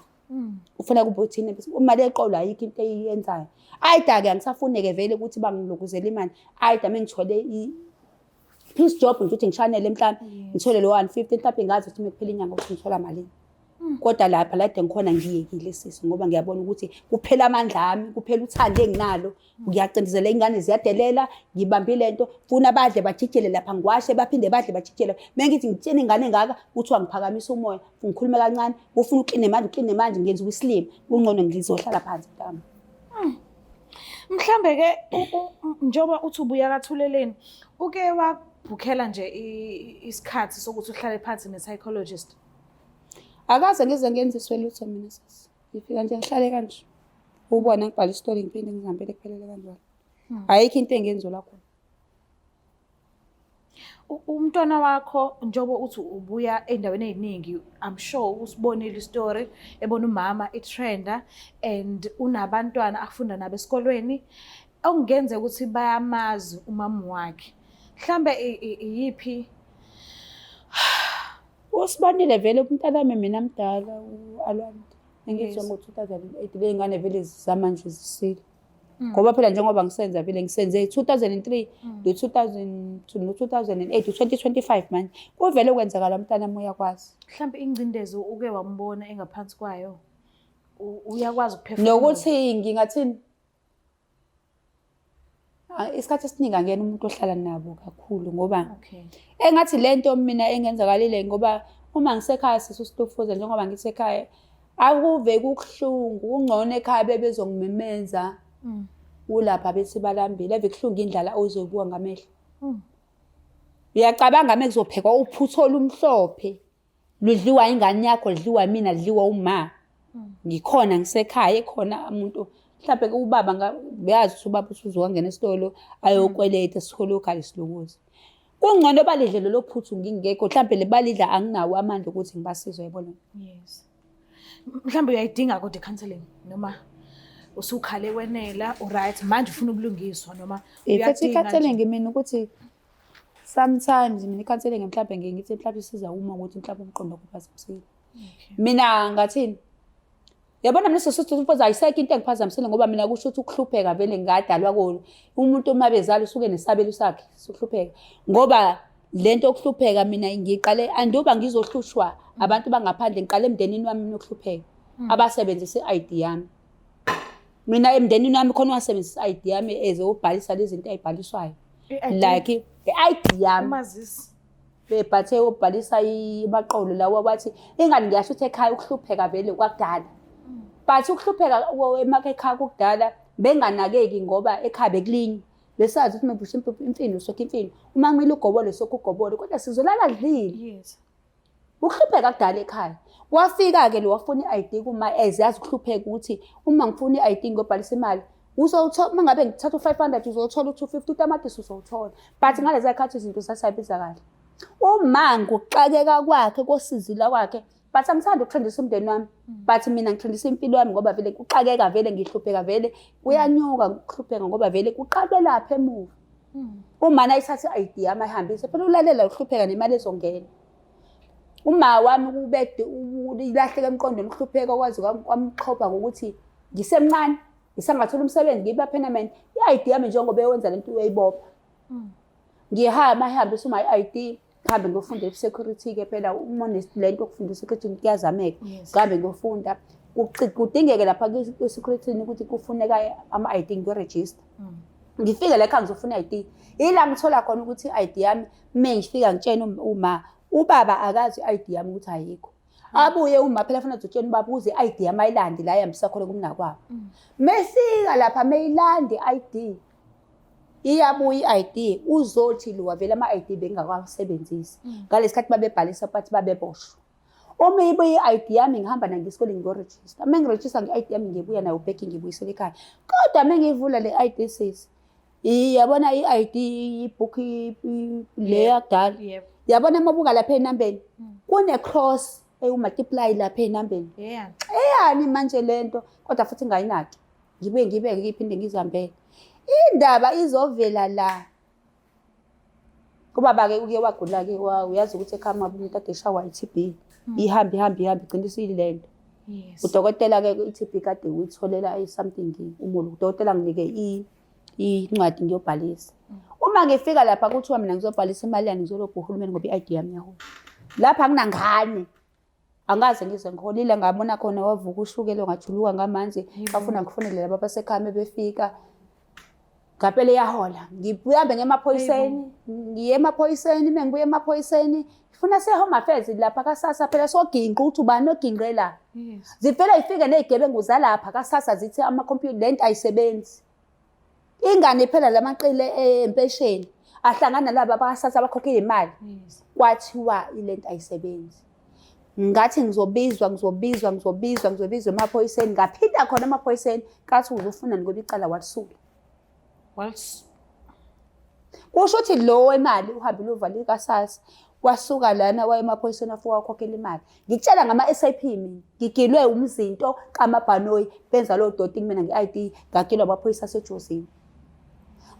ufuna kube uthini uma leqolo ayikho into eyenzayo ayida-ke angisafuneke vele ukuthi bangilokuzela imali ayida mengithole peace job nje ukuthi ngishanele mhlawumbe ngithole lo 150 mhlawumbe ngazi ukuthi mekuphela inyanga ukuthi ngithola malini kodwa lapha la ngikhona ngiyekile sisi ngoba ngiyabona ukuthi kuphela amandla ami kuphela uthando enginalo ngiyacindezela ingane ziyadelela ngibambile lento funa badle bajijele lapha ngiwashe baphinde badle bajijele mengithi ngitshena ingane ngaka kuthiwa ngiphakamisa umoya ngikhuluma kancane ufuna ukline manje ngenza ubuslim kungcono ngizohlala phansi ntamba. Mhlambe ke njoba uthi ubuya kaThuleleni uke wabhukhela nje isikhathi sokuthi uhlale phansi ne-psychologist. Akaze ngize ngenziswe lutho mina sisi. Ngifika nje ngihlale kanje. Ubona ngibhala istory ngiphinde ngizihambele kuphelele kanjalo. Ayikho into engenzula khona. Umntwana wakho njobo uthi ubuya endaweni eziningi I'm sure usibonile istory ebona umama itrenda and unabantwana afunda nabo esikolweni okungenza ukuthi bayamazi umama wakhe. Mhlambe yipi Usibonile vele umntana wami mina mdala uAlwanda. Engizwe ngo-2008 le ngane vele zamanje zisile. Ngoba phela njengoba ngisenza vele ngisenze 2003 no-2008 2025 manje. Kuvele kwenzakala umntana moya kwazi. Mhlambe ingcindezo uke wambona engaphansi kwayo. Uyakwazi ukuphefumula. Nokuthi ngingathini isikhathi esiningi angena umuntu ohlala nabo kakhulu ngoba engathi lento mina engenzakalile ngoba uma ngisekhaya sisustufuza njengoba ngisekhaya akuve kuhlungu kungcono ekhaya bebezongimemeza ulapha bethi balambile ave kuhlungu indlala ozoyibuka ngamehlo. Uyacabanga mekuzophekwa uphutho olumhlophe ludliwa ingane yakho lidliwa mina lidliwa uma ngikhona ngisekhaya ekhona umuntu mhlawumbe ubaba beyazi ukuthi ubaba usuzongena esitolo ayokweleta sikholokhali silokuza kungcono balidle lo phuthu ngingekho mhlawumbe le balidla anginawo amandla ukuthi ngibasize yabona. Yes. Mhlawumbe uyayidinga kodwa counseling noma usukhale wenela right manje ufuna ukulungiswa noma uyadinga counseling mina ukuthi sometimes mina counseling mhlawumbe ngithi mhlawumbe isiza uma ukuthi mhlawumbe umqondo kuphazamisile. Mina ngathini yabona mina sesithufuza ayiseke into engiphazamisile ngoba mina kusho ukuthi ukuhlupheka vele ngadalwa kona umuntu uma bezala usuke nesabelo sakhe sokuhlupheka ngoba lento okuhlupheka mina ngiqale anduba ngizohlushwa abantu bangaphandle ngiqale emndenini wami nokuhlupheka abasebenzisa i-ID yami mina emndenini wami khona wasebenzisa i-ID yami eze ubhalisa lezi zinto ezibhaliswayo like i-ID yami umazisi bebhathe ubhalisa imaqolo lawo wathi ingani ngiyasho ukuthi ekhaya ukuhlupheka vele kwakudala but ukuhlupheka emakhaya kudala benganakeki ngoba ekhaya bekulinywa besazi ukuthi mebusha imfino sokho imfino uma ngimile ugobole sokho ugobole kodwa sizolala dlile. Yes. Ukuhlupheka kudala ekhaya wafika-ke lo wafuna i-ID kuma ezazi ukuhlupheka ukuthi uma ngifuna i-ID ngobhalisa imali uzothola uma ngabe ngithatha u500 uzothola u250 utamatisi uzothola but ngalezi khathi izinto sasayibiza kahle uma ngokuxakeka kwakhe kosizila kwakhe but angithanda ukutrendisa umndeni wami but mina ngitrendisa impilo yami ngoba vele kuxakeka vele ngihlupheka vele kuyanyuka ukuhlupheka ngoba vele kuqalwe lapha emuva uma ayithatha i-ID yami ayihambise phela ulalela ukuhlupheka nemali ezongena Uma wami kubede ilahleka emqondweni ukuhlupheka kwazi kwamxhopha ngokuthi ngisemncane, ngisangathola umsebenzi ngiba permanent. I-ID yami njengoba eyenza lento uyayibopha. Ngihamba uma i-ID ngihambe ngiyofunda security-ke phela uma lento yokufunda security kuyazameka. Ngihambe ngiyofunda. Kudingeke lapha ku-security ukuthi kufuneka ama-ID ngiyo-register. Ngifike la ekhaya ngizofuna i-ID. Yila ngithola khona ukuthi i-ID yami ngifika ngitshena uma ubaba akazi i-ID yami ukuthi ayikho. Abuye uma phela afuna ukutshena ubaba uze i-ID yami ayilande la yambisa khona kumnakwabo. Mefika lapha meyilande i-ID. Iyabuya i-ID uzothi lo wavela ama-ID bengakawasebenzisi. Ngalesikhathi babebhalisa bathi babeboshwa. Uma ibuye i-ID yami ngihamba nayo esikoleni ngiyo-register. Uma ngi-register nge-ID yami ngibuya nayo back ngibuyisela ekhaya. Kodwa uma ngivula le ID sis, yabona i-ID ibook le yakudala. Yabona mabuka lapha enambeni kune-cross ewu-multiply lapha enambeni. Eyani manje lento kodwa futhi ngayinaki. Ngibuye ngiphinde ngizihambele. Indaba izovela la. Ubaba-ke uke wagula-ke uyazi ukuthi ekhaya uma umuntu ade eshawa i-TB. Ihamba igcina isiyilento. Udokotela-ke i-TB kade uyitholela something umulo. Udokotela nginike incwadi ngiyobhalisa. Uma ngifika lapha kuthiwa mina ngizobhalisa imali yani ngizolobha uhulumeni ngoba i-ID yami yahona. Lapha nginangane. Angaze ngize ngiholile ngabona khona wavuka ushukela ngathuluka ngamanzi. Bafuna ngifonele laba basekhaya befika. Ngaphela yahola. Ngibuhambe ngemaphoyiseni. Ngiye emaphoyiseni, mengibuye emaphoyiseni. Funa se-Home Affairs lapha kaSASSA phela soginqa ukuthi ubani oginqe la. Zivela ifike nezigebengu zalapha kaSASSA zithi ama-computer lento ayisebenzi. Ingane phela lamaqile empesheni ahlangana laba bakaSASSA abakhokhile imali. Kwathiwa ilento ayisebenzi. Ngathi ngizobizwa emaphoyiseni ngaphinda khona emaphoyiseni kathi uzofuna ngoba icala walisula. Kusho ukuthi lo wemali uhambile uvale kaSASSA wasuka lana waye emaphoyiseni afuka ukhokhela imali. Ngikutshela ngama-SAP mina ngigilwe umzinto kaMabhanoyi benza lo doti mina nge-ID ngagilwa amaphoyisa aseJozini.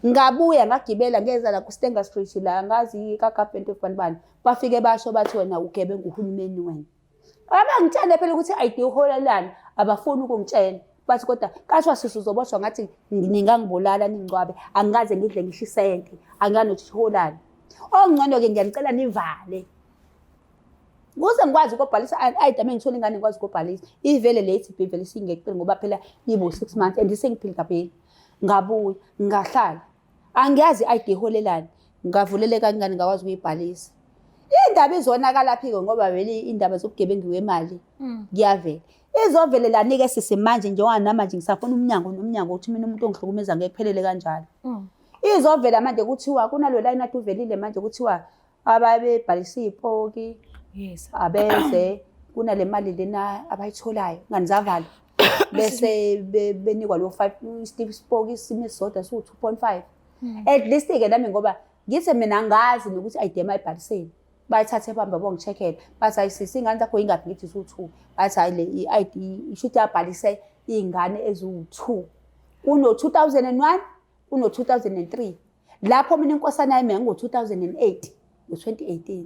Ngabuya ngagibela ngeza la ku-Stanger Street la ngazi ka-Government of Banibani bafike basho bathi wena ugebengu uhulumeni wena. Abangitshela phela ukuthi i-ID uholelana abafuni ukungitshela bathi kodwa kathiwa sisi uzoboshwa ngathi ningangibulala ningcwabe angikaze ngidle ngishisente anganothi holana. Ongcono-ke ngiyanicela nivale. Kuze ngikwazi ukubhalisa i-ID yami ngithola ingane ngikwazi ukubhalisa. Ivele le TB vele singeqile ngoba phela ibo 6 months and sengiphila kabili. Ngabuya ngahlala. Angiyazi i-ID iholelana. Ngavuleleka ingane ngakwazi ukuyibhalisa. Indaba izonakala phiko ngoba vele indaba zobugebengu wemali ngiyavela. Izovelela nike sisi manje njengoba namanje ngisafuna nomnyango ukuthi mina umuntu ongihlukumeza ngekuphelele kanjalo. Izovela manje kuthiwa kunalo line athi uvelile manje kuthiwa ababebhalisa iphoki abeze kunale mali lena abayitholayo nganizavala bese benikwa lo 5 Steve Spoke isimo esodwa su 2.5. At least ke nami ngoba ngithi mina ngazi nokuthi ID ayibhaliseni bayithathe bamba bongicheckela bathi ayisisi ingane zakho ingaphi ngithi su2 bathi hayi le i-ID ishuthi yabhalise izingane eziwu2 kuno 2001 kuno 2003 lapho mina inkosana yami ngo-2008 ngo-2018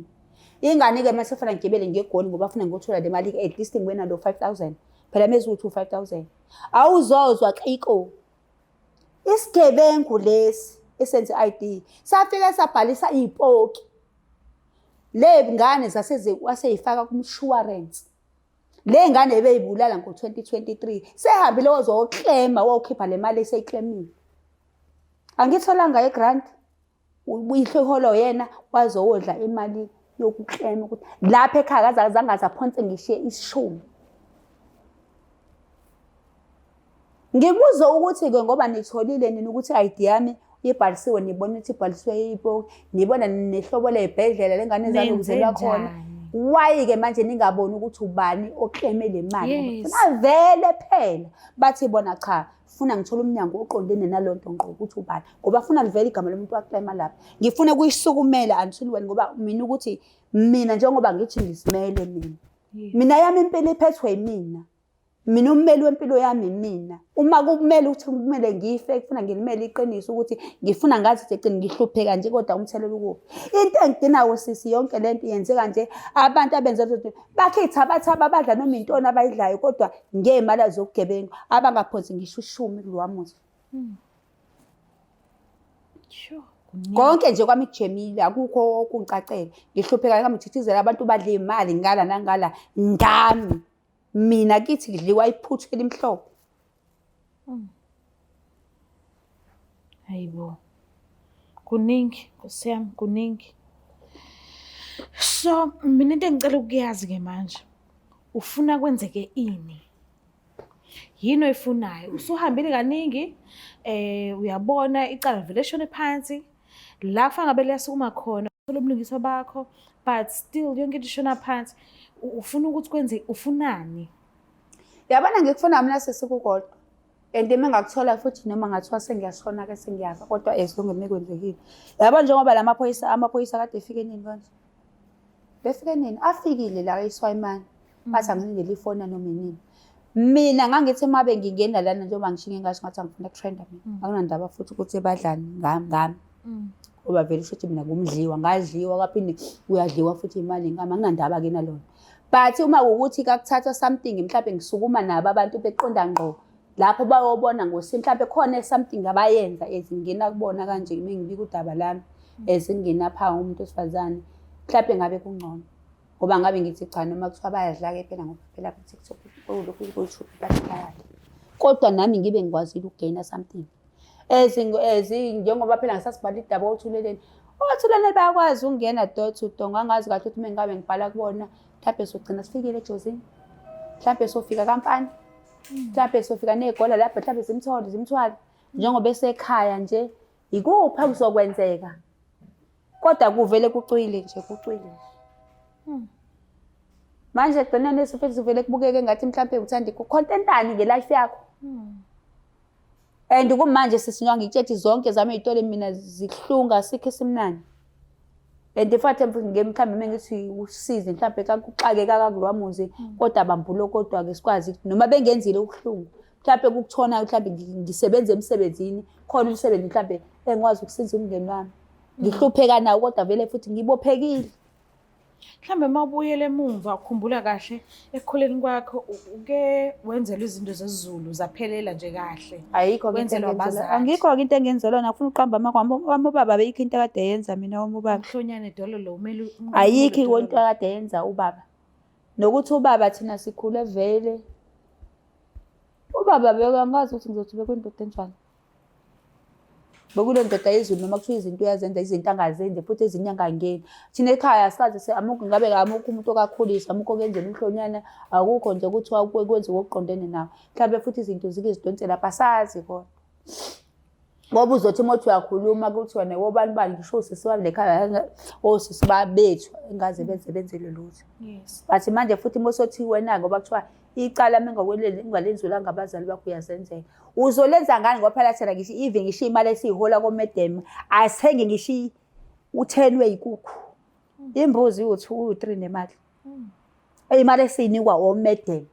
ingane ke mase fana ngigibele ngegoli ngoba afuna ngothola le mali at least ngibena lo 5000 phela mezu 5000 awuzozwa qiko isigebengu lesi esenze ID safika sabhalisa ipoki le ngane waseyifaka kumshwarensi le ngane ebeyibulala ngo-2023 sehambile wozoklema wokhipha le mali eseyiclaimile. Angitholanga igrant uyihloholo yena wazowodla imali yokuklema ukuthi lapha ekhaya azange aphonse ngishiye isishumi. Ngibuza ukuthi ke ngoba nitholile nini ukuthi i-ID yami ibhalisiwe nibona ukuthi ibhaliswe ipoki nibona nehlobo lebhedlela lengane zalo kuzelwa khona. Why ke manje ningaboni ukuthi ubani okleme le mali? Vele phela bathi bona cha funa ngithola umnyango oqondene nalonto ngqo ukuthi ubani ngoba funa livele igama lomuntu waklema lapha. Ngifuna ukuyisukumela until wena ngoba mina ukuthi mina njengoba ngithi ngisimele mina yami impela iphethwe yimina. Mina ummeli wempilo yami mina. Uma kumele ukuthi kumele ngife kufuna ngilimele iqiniso ukuthi ngifuna ngathi egcini ngihlupheka nje kodwa umthelela ukuphi. Into engidinayo sisi yonke lento yenzeka nje abantu abenza ukuthi bakhitha abathaba abadla noma intoni abayidlayo kodwa ngezimali zokugebengu abangaphonsi ngisho ushumi kulwamuzi. Sure. Konke nje kwami kujemile akukho okungicacela. Ngihlupheka ngami ngithithizela abantu badla imali ngala nangala ngami. Mina kithi kudliwa iphuthu elimhlophe. Hayibo. Kuningi, kusiyami kuningi. So, mina into engicela ukuyazi ke manje. Ufuna kwenzeke ini? Yini oyifunayo? Usuhambile kaningi, uyabona icala vele shone phansi. La kufanele ngabe liyasukuma khona, uthola ubulungiswa bakho, but still yonke into ishona phansi. Ufuna ukuthi kwenze ufunani? Yabona ngikufuna mina sesikukodwa. And mengakuthola futhi noma ngathiwa sengiyashona ke sengiyafa kodwa esilungu mekwenzekile. Yabo njengoba amaphoyisa kade efike nini konje? Befike nini? Afikile la eSwayimani. Bathi angizingele ifona noma yini. Mina ngangithi mabe ngingena lana njengoba ngishinge ngasho ngathi angifuna ukutrenda mina. Akunandaba futhi ukuthi badlani ngami. Ngoba vele futhi mina ngumdliwa ngadliwa kaphinde uyadliwa futhi imali ngami anginandaba ke nalona. But uma ukuthi kakuthatha something mhlawumbe ngisukuma nabo abantu beqonda ngqo lapho bayobona ngosi mhlawumbe khona something abayenza ezingena kubona kanje ngibika udaba lami ezingena pha umuntu osifazane mhlawumbe ngabe kungcono ngoba ngabe ngithi cha noma kuthiwa bayadla ke phela ngoba phela ku TikTok lokhu ku-YouTube bathaya kodwa nami ngibe ngikwazile ukugaina something njengoba phela ngisasibhala idaba othuleleni bayakwazi ukungena door to door ngangazi kahle ukuthi mengabe ngibhala kubona mhlawumbe sogcina sifikile ejozini mhlawumbe sofika kampani mhlawumbe sofika negola lapho mhlawumbe zimthwala njengoba esekhaya nje ikuphi akuzokwenzeka kodwa kuvele kucwile nje kucwile manje gcina nesifethi sivele kubukeke ngathi mhlawumbe uthanda contentani ngelife yakho and kumanje sisinywa ngitsheti zonke zami izitole mina zihlunga sikhe simnani and futhi ngemkhambi mengithi usize mhlawumbe kakuxake kakulwamuzi kodwa bambulo kodwa ke sikwazi noma bengenzile ukuhlungu mhlawumbe kukuthona mhlawumbe ngisebenze emsebenzini khona umsebenzi mhlawumbe engikwazi ukusiza umndeni wami ngihlupheka nawo kodwa vele futhi ngibophekile mhlawumbe mawubuyele emuva ukhumbula kahle ekukhuleni kwakho uke wenzela izinto zesiZulu zaphelela nje kahle ayikho wenzelwa abazali angikho into engenzelwa ngafuna uqamba amakho ubaba beyikho into akade yenza mina ubaba umhlonyane idolo lo umele ayikho into akade yenza ubaba nokuthi ubaba thina sikhule vele ubaba bekangazi ukuthi ngizothi bekwendoda enjani Bokule ndoda yezulu noma kuthiwa izinto uyazenza izinto angazenzi futhi ezinye angangeni. Thina ekhaya asazi amuku ngabe ngamukho umuntu okakhulisa amuko kenzela umhlonyana akukho nje ukuthi kwenza okuqondene nawo. Mhlawumbe futhi izinto zike zidonse lapha sazi kodwa. Ngoba uzothi umothi uyakhuluma ukuthi wena wobani bani ngisho sisiwami lekhaya osisi babethu engaze benzele lutho. Yes. Bathi manje futhi mosothi wena ngoba kuthiwa icala mengakwelele ingalenzula ngabazali bakho uyazenzela. Uzolenza ngani ngoba phela thina ngishi even ngisho imali esihola komedem asenge ngishi uthelwe ikukhu. Imbuzi u2 u3 nemali. Imali esinikwa omedem.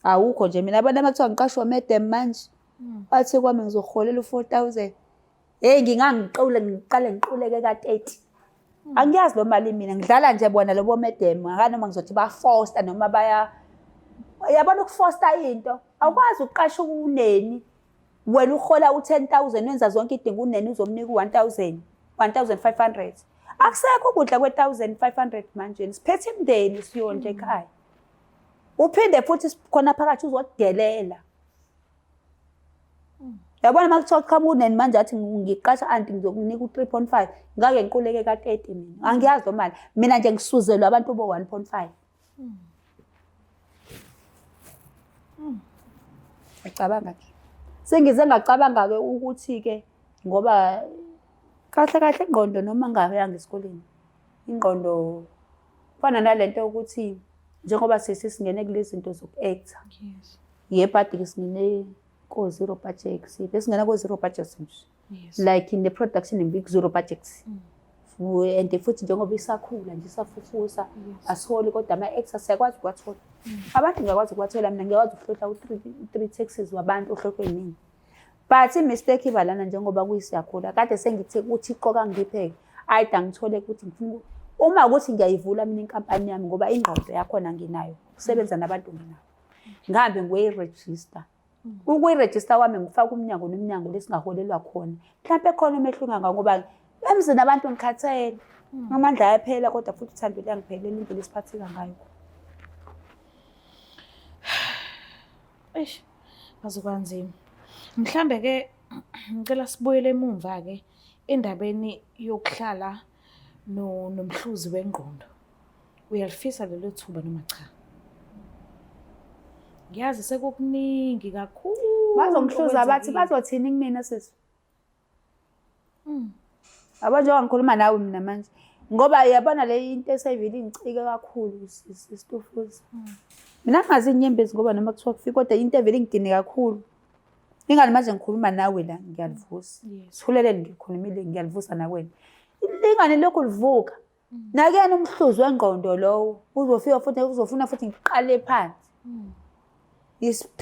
Awukho nje mina abantu abathiwa ngiqashwa medem manje bathi kwami ngizoholela u4000 ngiqale ngiquleke ka30 angiyazi lo mali mina ngidlala nje bona lobo medem noma ngizothi ba foster noma baya yabona ukufoster into awukwazi uqasha uneni wena uhola u10000 wenza zonke idingo uneni uzomnika u1000 1500 akusekho ukudla kwe1500 manje siphethe imndeni siyonje ekhaya uphinde futhi khona phakathi uzodelela yabona makuthiwa qhamuka uneni manje athi ngiqasha anti ngizokunika u3.5 ngake ngiquleke ka30 mina angiyazi lo mali mina nje ngisuzelwe abantu bo 1.5 ngicabanga nje sengize ngacabanga ke ukuthi ke ngoba kahle ingqondo noma ngabe yangesikoleni ingqondo fana nalento ukuthi njengoba sisingene kulezi zinto zokuactor Yes. yebhadi singene ko zero budget siphe singena ko zero budget nje like in the production in big zero budget and futhi njengoba isakhula nje isafufusa asiholi kodwa ama-extra siyakwazi ukuwathola. Abantu ngiyakwazi ukuwathola mina ngiyakwazi ukuhlohla u-3 taxes wabantu ohlohlwe yini. But imistake iba lana njengoba kuyisiyakhula kade sengithe ukuthi iqoka ngipheke ayida ngithole ukuthi ngifuna uma ukuthi ngiyayivula mina inkampani yami ngoba ingqondo yakhona nginayo ukusebenza nabantu nginayo. Ngihambe ngiyoyiregister. Ukuyiregister kwami ngifaka umnyango nomnyango lesingaholelwa khona. Mhlawumbe khona umehlunga ngoba emzini abantu ngikhathele. Amandla ayaphela kodwa futhi uthando liyangiphelela indlela esiphatheka ngayo. Eish, azokwanzima. Mhlambe ke ngicela sibuyele emumva ke endabeni yokuhlala nomhluzi wengqondo. Uyalifisa lelo thuba noma cha? Ngiyazi sekukuningi kakhulu. Bazongihluza bathi bazothini kumina sisi? Abo njengoba ngikhuluma nawe mina manje. Ngoba yabona le into esevile ingicike kakhulu sisitufuza. Mina ngazi inyembezi ngoba noma kuthiwa kufika kodwa into evele ingidine kakhulu. Ingani manje ngikhuluma nawe la ngiyalivusa. Sithuleleni ngikhulumile ngiyalivusa nakwena. Ingane lokhu livuka. Nakuyena umhluzi wengqondo lowo uzofuna futhi ngiqale phansi.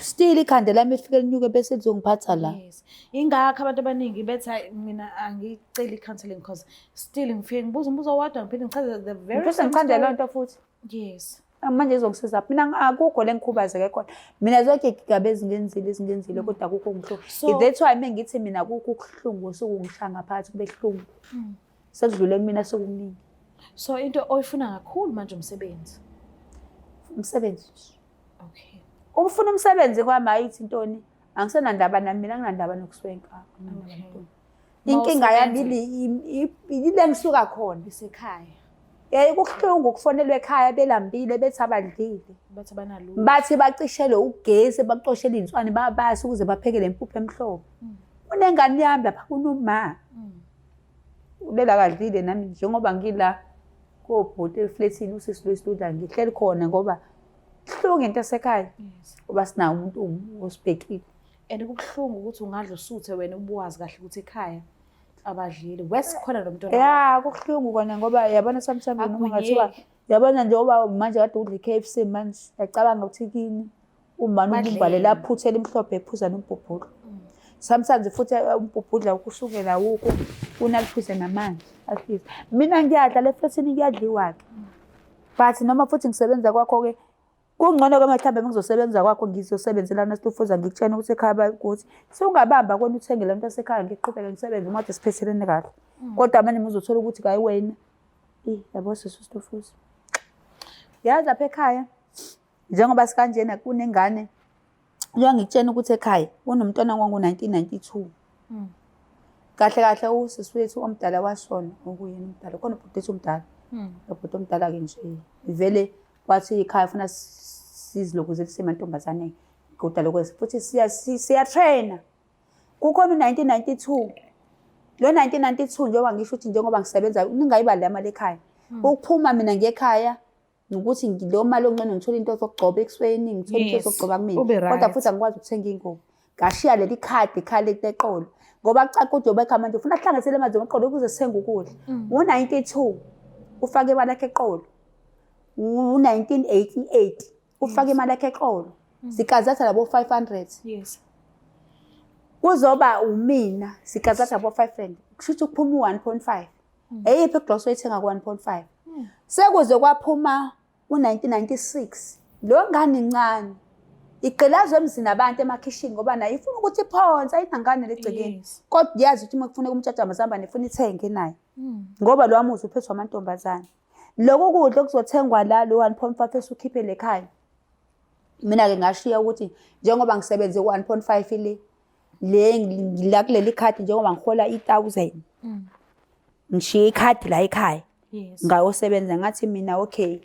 Still ikhanda lami lifike linyuke bese lizongiphatha la. Yes. Ingakho abantu abaningi bethi mina angiceli counseling because still ngifike ngibuza umbuzo owodwa ngiphinde ngichaze the very Mfisa ngichande loo nto futhi. Yes. Manje izongisiza mina akukho lengikhubazeke khona. Mina zonke igaba ezingenzile kodwa akukho ngihluku. That's why mengithi mina akukho ukuhlungu sokungisha phakathi kube hlungu. Sekudlule kumina sokuningi. So into oyifuna kakhulu manje umsebenzi. Umsebenzi. Okay. Ufuna umsebenzi kwami ayithi intoni? Angisenandaba nami mina nginandaba nokuswenka. Inkinga yami ile ngisuka khona Isekhaya. Kuhlungu ukufonelwa ekhaya belambile bethi abadlile. Bathi banalo. Bathi bacishelwe ugesi baqoshela inswane babasi ukuze baphekele impuphu emhlobo. Unengane yami lapha kunoma. Ulela kadlile nami njengoba ngila kobhuti eflatini usisi lwesituda ngihleli khona ngoba kuhlungu into esekhaya. Uba sinawo umuntu osibhekile. And kubuhlungu ukuthi ungadla usuthe wena ubuwazi kahle ukuthi ekhaya abadlile. Wesikhona lo mntwana. Yeah, kuhlungu kona ngoba yabona sometimes noma ngathiwa yabona njengoba manje kade udla iKFC manje yacabanga ukuthi kini umama ubumbalela aphuthela imhlophe ephuza nompuphulo. Sometimes futhi umpupudla ukusukela wuko unaliphuze namanzi afisa. Mina ngiyadla leflatini ngiyadliwa ke. But noma futhi ngisebenza kwakho ke kungcono ke mhlawumbe ngizosebenza kwakho ngizosebenzela nasitufuza ngikutshena ukuthi ekhaya ukuthi sungabamba kona uthenge lento esekhaya ngiqhubeke ngisebenze ngoba siphethelene kahle. Kodwa manje ngizothola ukuthi hayi wena yabo sisitufuza. Yazi lapha ekhaya njengoba sikanjena kunengane uyangitshena ukuthi ekhaya unomntwana ngo1992. Kahle kahle usisi wethu omdala washona ngokuyena umdala khona ubhuti omdala. Ubhuti omdala ke nje vele wathi ekhaya ufuna sizilokuze lisemantombazane kodwa lokho futhi siya trainer. Kukhona u1992. Lo 1992 njengoba ngisho ukuthi njengoba ngisebenza ningayiba le mali ekhaya. Ukuphuma mina ngekhaya ukuthi ngilo mali ongcono ngithola into zokugcoba ekusweni ngithola into zokugcoba kumina kodwa futhi angikwazi ukuthenga ingubo. Ngashiya leli khadi leqolo ngoba kucaca uJobe ekhaya manje ufuna ahlanganisele imali zoqolo ukuze sithenga ukudla. Ngo92 ufake imali yakhe eqolo. U1988 ufake imali yakhe eqolo. Sikazatha labo 500. Yes. Kuzoba umina sikazatha labo 500. Kushuthi ukuphuma u1.5. Eyiphi egloss oyithenga ku1.5. Sekuze kwaphuma u1996. Lo ngane incane igqilazwe emzini abantu emakhishini ngoba nayo ifuna ukuthi iphonse ayinangane legcekeni. Kodwa yazi ukuthi makufuneka umtshata mazambane ifuna ithenge nayo. Ngoba lo wamuzi uphethwe amantombazane. Lokho kudla kuzothengwa la lo 1.5 esukhiphe lekhaya. Mina ke ngashiya ukuthi njengoba ngisebenze ku1.5 le ngila kuleli khadi njengoba ngihola 1000. Ngishiya ikhadi la ekhaya. Yes. Ngayosebenza ngathi mina okay.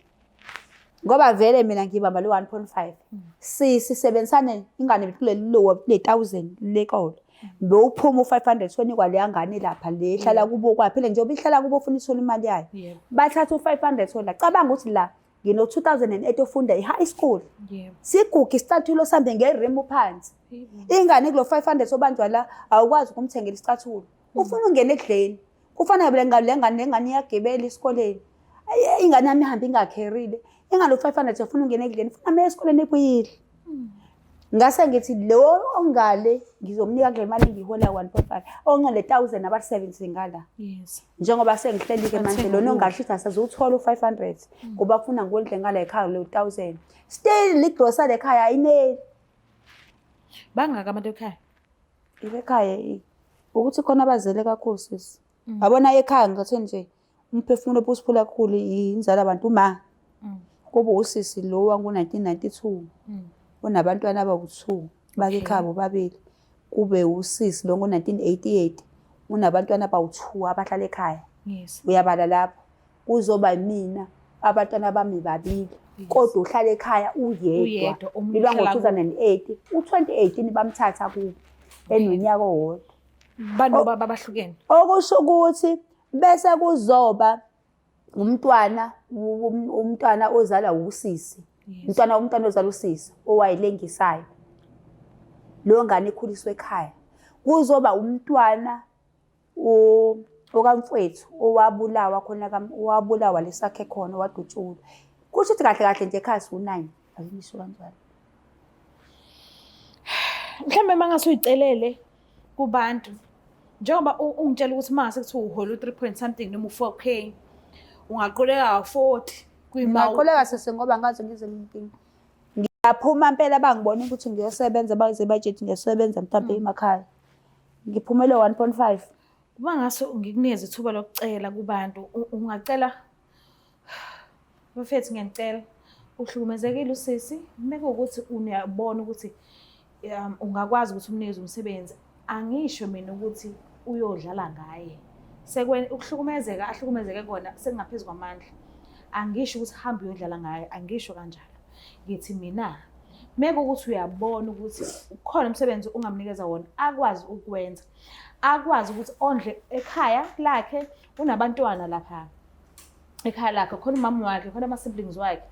Ngoba vele mina ngibamba lo 1.5. Sisebenzisane ingane kuleli lo 1000 lekolo. Bewuphuma u500 sonikwa le yangane lapha le ihlala kubo kwaphela njengoba ihlala kubo ufuna ithola imali yayo. Bathatha u500 sola. Cabanga ukuthi la ngino 2008 ofunda eHigh school. Sigugi isicathulo sambe ngeremu phansi. Ingane kulo 500 sobanjwa la awukwazi ukumthengela isicathulo. Ufuna ungena ekudleni. Kufanele lengane iyagibela esikoleni. Ingane yami ihambe ingakherile. Ingalo 500 ufuna ungena ekudleni, ufuna ame esikoleni ebuyile. Ngase ngithi lo ongale ngizomnika kule mali ngihola 1.5. Ongale 1000 abasebenzi ngala. Yes. Njengoba sengihlelike manje lo nongahlisa asazuthola u500 ngoba ufuna ngolidle ngala ekhaya lo 1000. Still ligrosa lekhaya ayineli. Bangaka abantu ekhaya? Ekhaya ukuthi khona abazele kakhulu sisi. Yabona ekhaya ngathi nje umphefumulo obusiphula kakhulu inzala abantu ma. Kuba usisi lo wangu 1992. Unabantwana abawu2 bakekhabo babili. Kube usisi lo ngo 1988 unabantwana abawu2 abahlala ekhaya. Yes. Uyabala lapho kuzoba mina abantwana bami babili. Kodwa uhlala ekhaya uyedwa. Milwa ngo2008 u2018 bamthatha kubo enonyaka owodwa. Banoba babahlukene. Okusho ukuthi bese kuzoba umntwana ozala usisi. Umntwana ozala usisi owayilengisayo. Lo ngane ikhuliswe ekhaya. Kuzoba umntwana okamfowethu owabulawa owabulawa lesakhe khona wadutshulwa. Kusho ukuthi kahle nje ekhaya su9. Ayinisho kanjalo. Mhlambe mangase uyicelele kubantu. Njengoba ungitshela ukuthi mase kuthiwa uhola u3 point something noma u4K ungaqoleka 40 kwimali. Ngaqoleka sese ngoba ngaze ngize inkingi. Ngiyaphuma impela bangibona ukuthi ngiyosebenza baze budget ngiyasebenza mhlawumbe emakhaya. Ngiphumele 1.5. Kuba ngaso ngikunikeza ithuba lokucela kubantu ungacela bafethu ngiyacela uhlukumezekile usisi meke ukuthi uyabona ukuthi ungakwazi ukuthi umnikeze umsebenzi angisho mina ukuthi uyodlala ngaye ukuhlukumezeka ahlukumezeke kona sekungaphezulu kwamandla angisho ukuthi hamba uyodlala ngaye angisho kanjalo ngithi mina meke ukuthi uyabona ukuthi ukhona umsebenzi ungamnikeza wona akwazi ukwenza akwazi ukuthi ondle ekhaya lakhe unabantwana lapha ekhaya lakhe khona umama wakhe khona ama siblings wakhe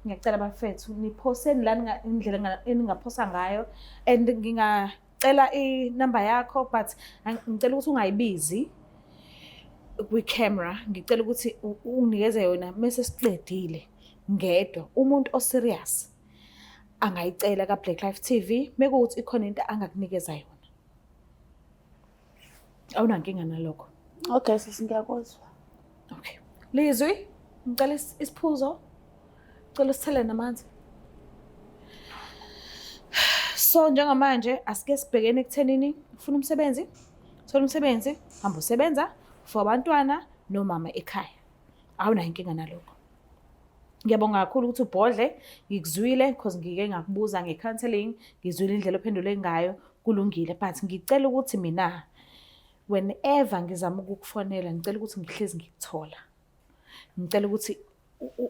ngiyacela bafethu niphoseni la indlela eningaphosa ngayo and ngingacela inamba yakho but ngicela ukuthi ungayibizi kwi-camera ngicela ukuthi unginikeze yona mase siqedile ngedwa umuntu oserious angayicela ka Black Life TV mekuthi ikhona into angakunikeza yona awunankinga nalokho. Okay sisi ngiyakuzwa. Okay Lizwi ngicela isiphuzo ngicela usithele namanzi. So njengamanje asike sibhekene ekuthenini ufuna umsebenzi thola umsebenzi hamba usebenza for abantwana nomama ekhaya awunayo inkinga nalokho. Ngiyabonga kakhulu ukuthi ubhodle ngikuzwile because ngike ngakubuza ngecounseling ngizwile indlela ophendule ngayo kulungile but ngicela ukuthi mina whenever ngizama ukukufonela ngicela ukuthi ngihlezi ngikuthola. Ngicela ukuthi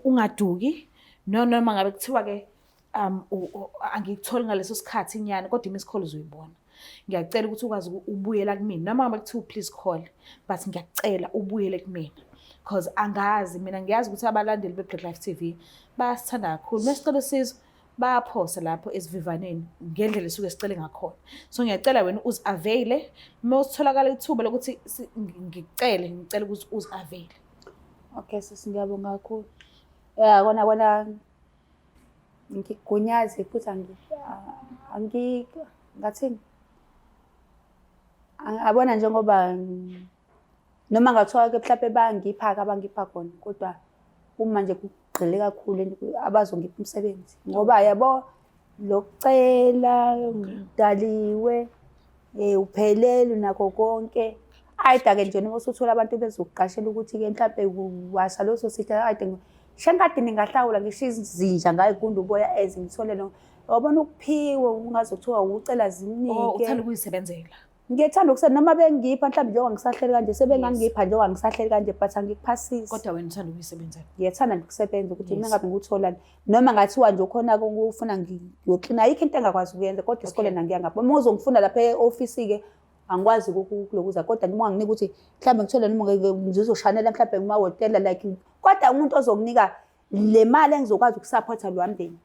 ungaduki noma ngabe kuthiwa ke angikutholi ngaleso sikhathi inyani kodwa imiss call uzoyibona. Ngiyacela ukuthi ukwazi ubuyela kumina noma ngabe kuthiwa please call but ngiyacela ubuyele kumina because angazi mina ngiyazi ukuthi abalandeli beBlack Life TV bayasithanda kakhulu mesicela sizo bayaphosa lapho esivivaneni ngendlela esuke sicela ngakhona. So ngiyacela wena uzi-avail mawusitholakala ithuba lokuthi ngicela ukuthi uzi-avail. Okay sisi ngiyabonga kakhulu. Kona ngigunyaze futhi ngathini abona njengoba noma ngathiwa ke mhlawumbe bangiphaka abangipha khona kodwa uma nje kugqile kakhulu abazongipha umsebenzi ngoba yabo lokucela ngidaliwe uphelele nakho konke ayida ke nje noma usuthola abantu bezokuqashela ukuthi ke mhlawumbe washa loso sitha ayide shankade ningahlawula ngisho izinja ngaye kundu uboya ezingithole lo yabona ukuphiwe ungazothiwa ucela zinike uthanda ukuyisebenzela. Ngiyethanda ukusebenza noma bengipha mhlawumbe njengoba ngisahleli kanje sebengangipha njengoba ngisahleli kanje but angikuphasisi. Kodwa wena uthanda ukuyisebenzela. Ngiyethanda ukusebenza ukuthi mina ngabe nguthola noma ngathi nje ukhona ukufuna ngiyoklina ayikho into engakwazi ukuyenza kodwa esikoleni angiyangapha. Uma uzongifuna lapha e-office ke angikwazi ukulokuza kodwa noma nginike ukuthi mhlawumbe ngithole noma ngizoshanela mhlawumbe ngimahotela like kodwa umuntu ozokunika le mali engizokwazi ukusupporta lo wamndeni.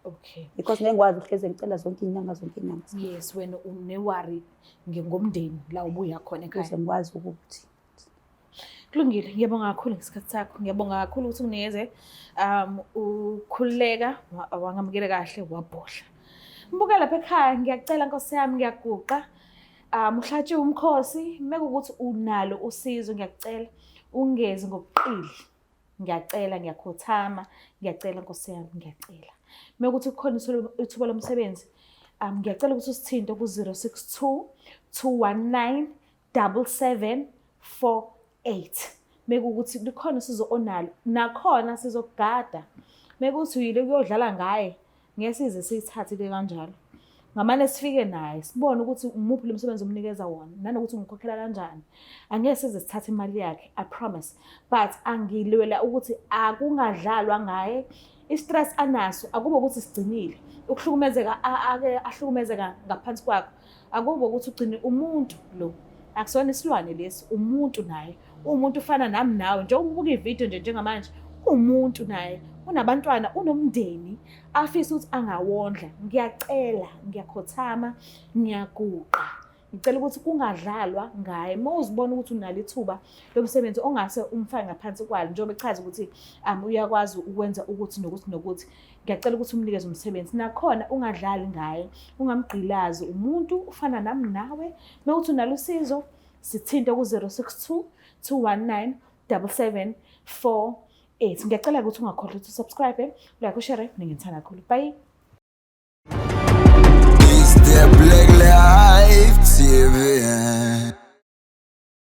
Okay. Because ngengikwazi ukuhleze ngicela zonke inyanga. Yes wena unewari ngomndeni la ubuya khona ekhaya. Ngikwazi ukuthi Kulungile, ngiyabonga kakhulu ngesikhathi sakho. Ngiyabonga kakhulu ukuthi unginikeze ukukhululeka, wangamukela kahle, wabhodla. Mbuka lapha ekhaya, ngiyacela Nkosi yami, ngiyaguqa. Uhlatshiwe umkhosi, mekuwukuthi unalo usizo, ngiyacela ungeze ngobuqili. Ngiyacela, ngiyakhothama, ngiyacela Nkosi yami, ngiyacela. Mekuwuthi kukhona ithuba lomsebenzi, ngiyacela ukuthi usithinte ku-062 219 7748. Mekuwukuthi likhona usizo onalo, nakhona sizokugada. Mekuwuthi uyile ukuyodlala ngaye, ngeke size siyithathe kanjalo. Ngamane sifike naye, sibone ukuthi umuphi lo msebenzi omnikeza wona, nanokuthi ngikhokhela kanjani. Angeke size sithathe imali yakhe, I promise. But angilwela ukuthi akungadlalwa ngaye. I-stress anaso akube ukuthi sigcinile. Ukuhlukumezeka ake ahlukumezeka ngaphansi kwakho. Akube ukuthi ugcine umuntu lo. Akusona isilwane lesi, umuntu naye. Umuntu ufana nami nawe, nje ubuka ividiyo njengamanje, umuntu naye. Unabantwana, unomndeni, afisa ukuthi angawondla. Ngiyacela, ngiyakhothama, ngiyaguqa. Ngicela ukuthi kungadlalwa ngaye. Uma uzibona ukuthi unalo ithuba lomsebenzi ongase umfake ngaphansi kwalo, njengoba echaza ukuthi uyakwazi ukwenza ukuthi nokuthi nokuthi, ngiyacela ukuthi umnikeze umsebenzi. Nakhona ungadlali ngaye, ungamgqilazi. Umuntu ufana nami nawe. Mewuthi unalo usizo, sithinte ku-062 219 7748. Ngiyacela ukuthi ungakhohlwa ukuthi subscribe, like, ushare, ngithanda kakhulu. Bye. It's the Black Life TV.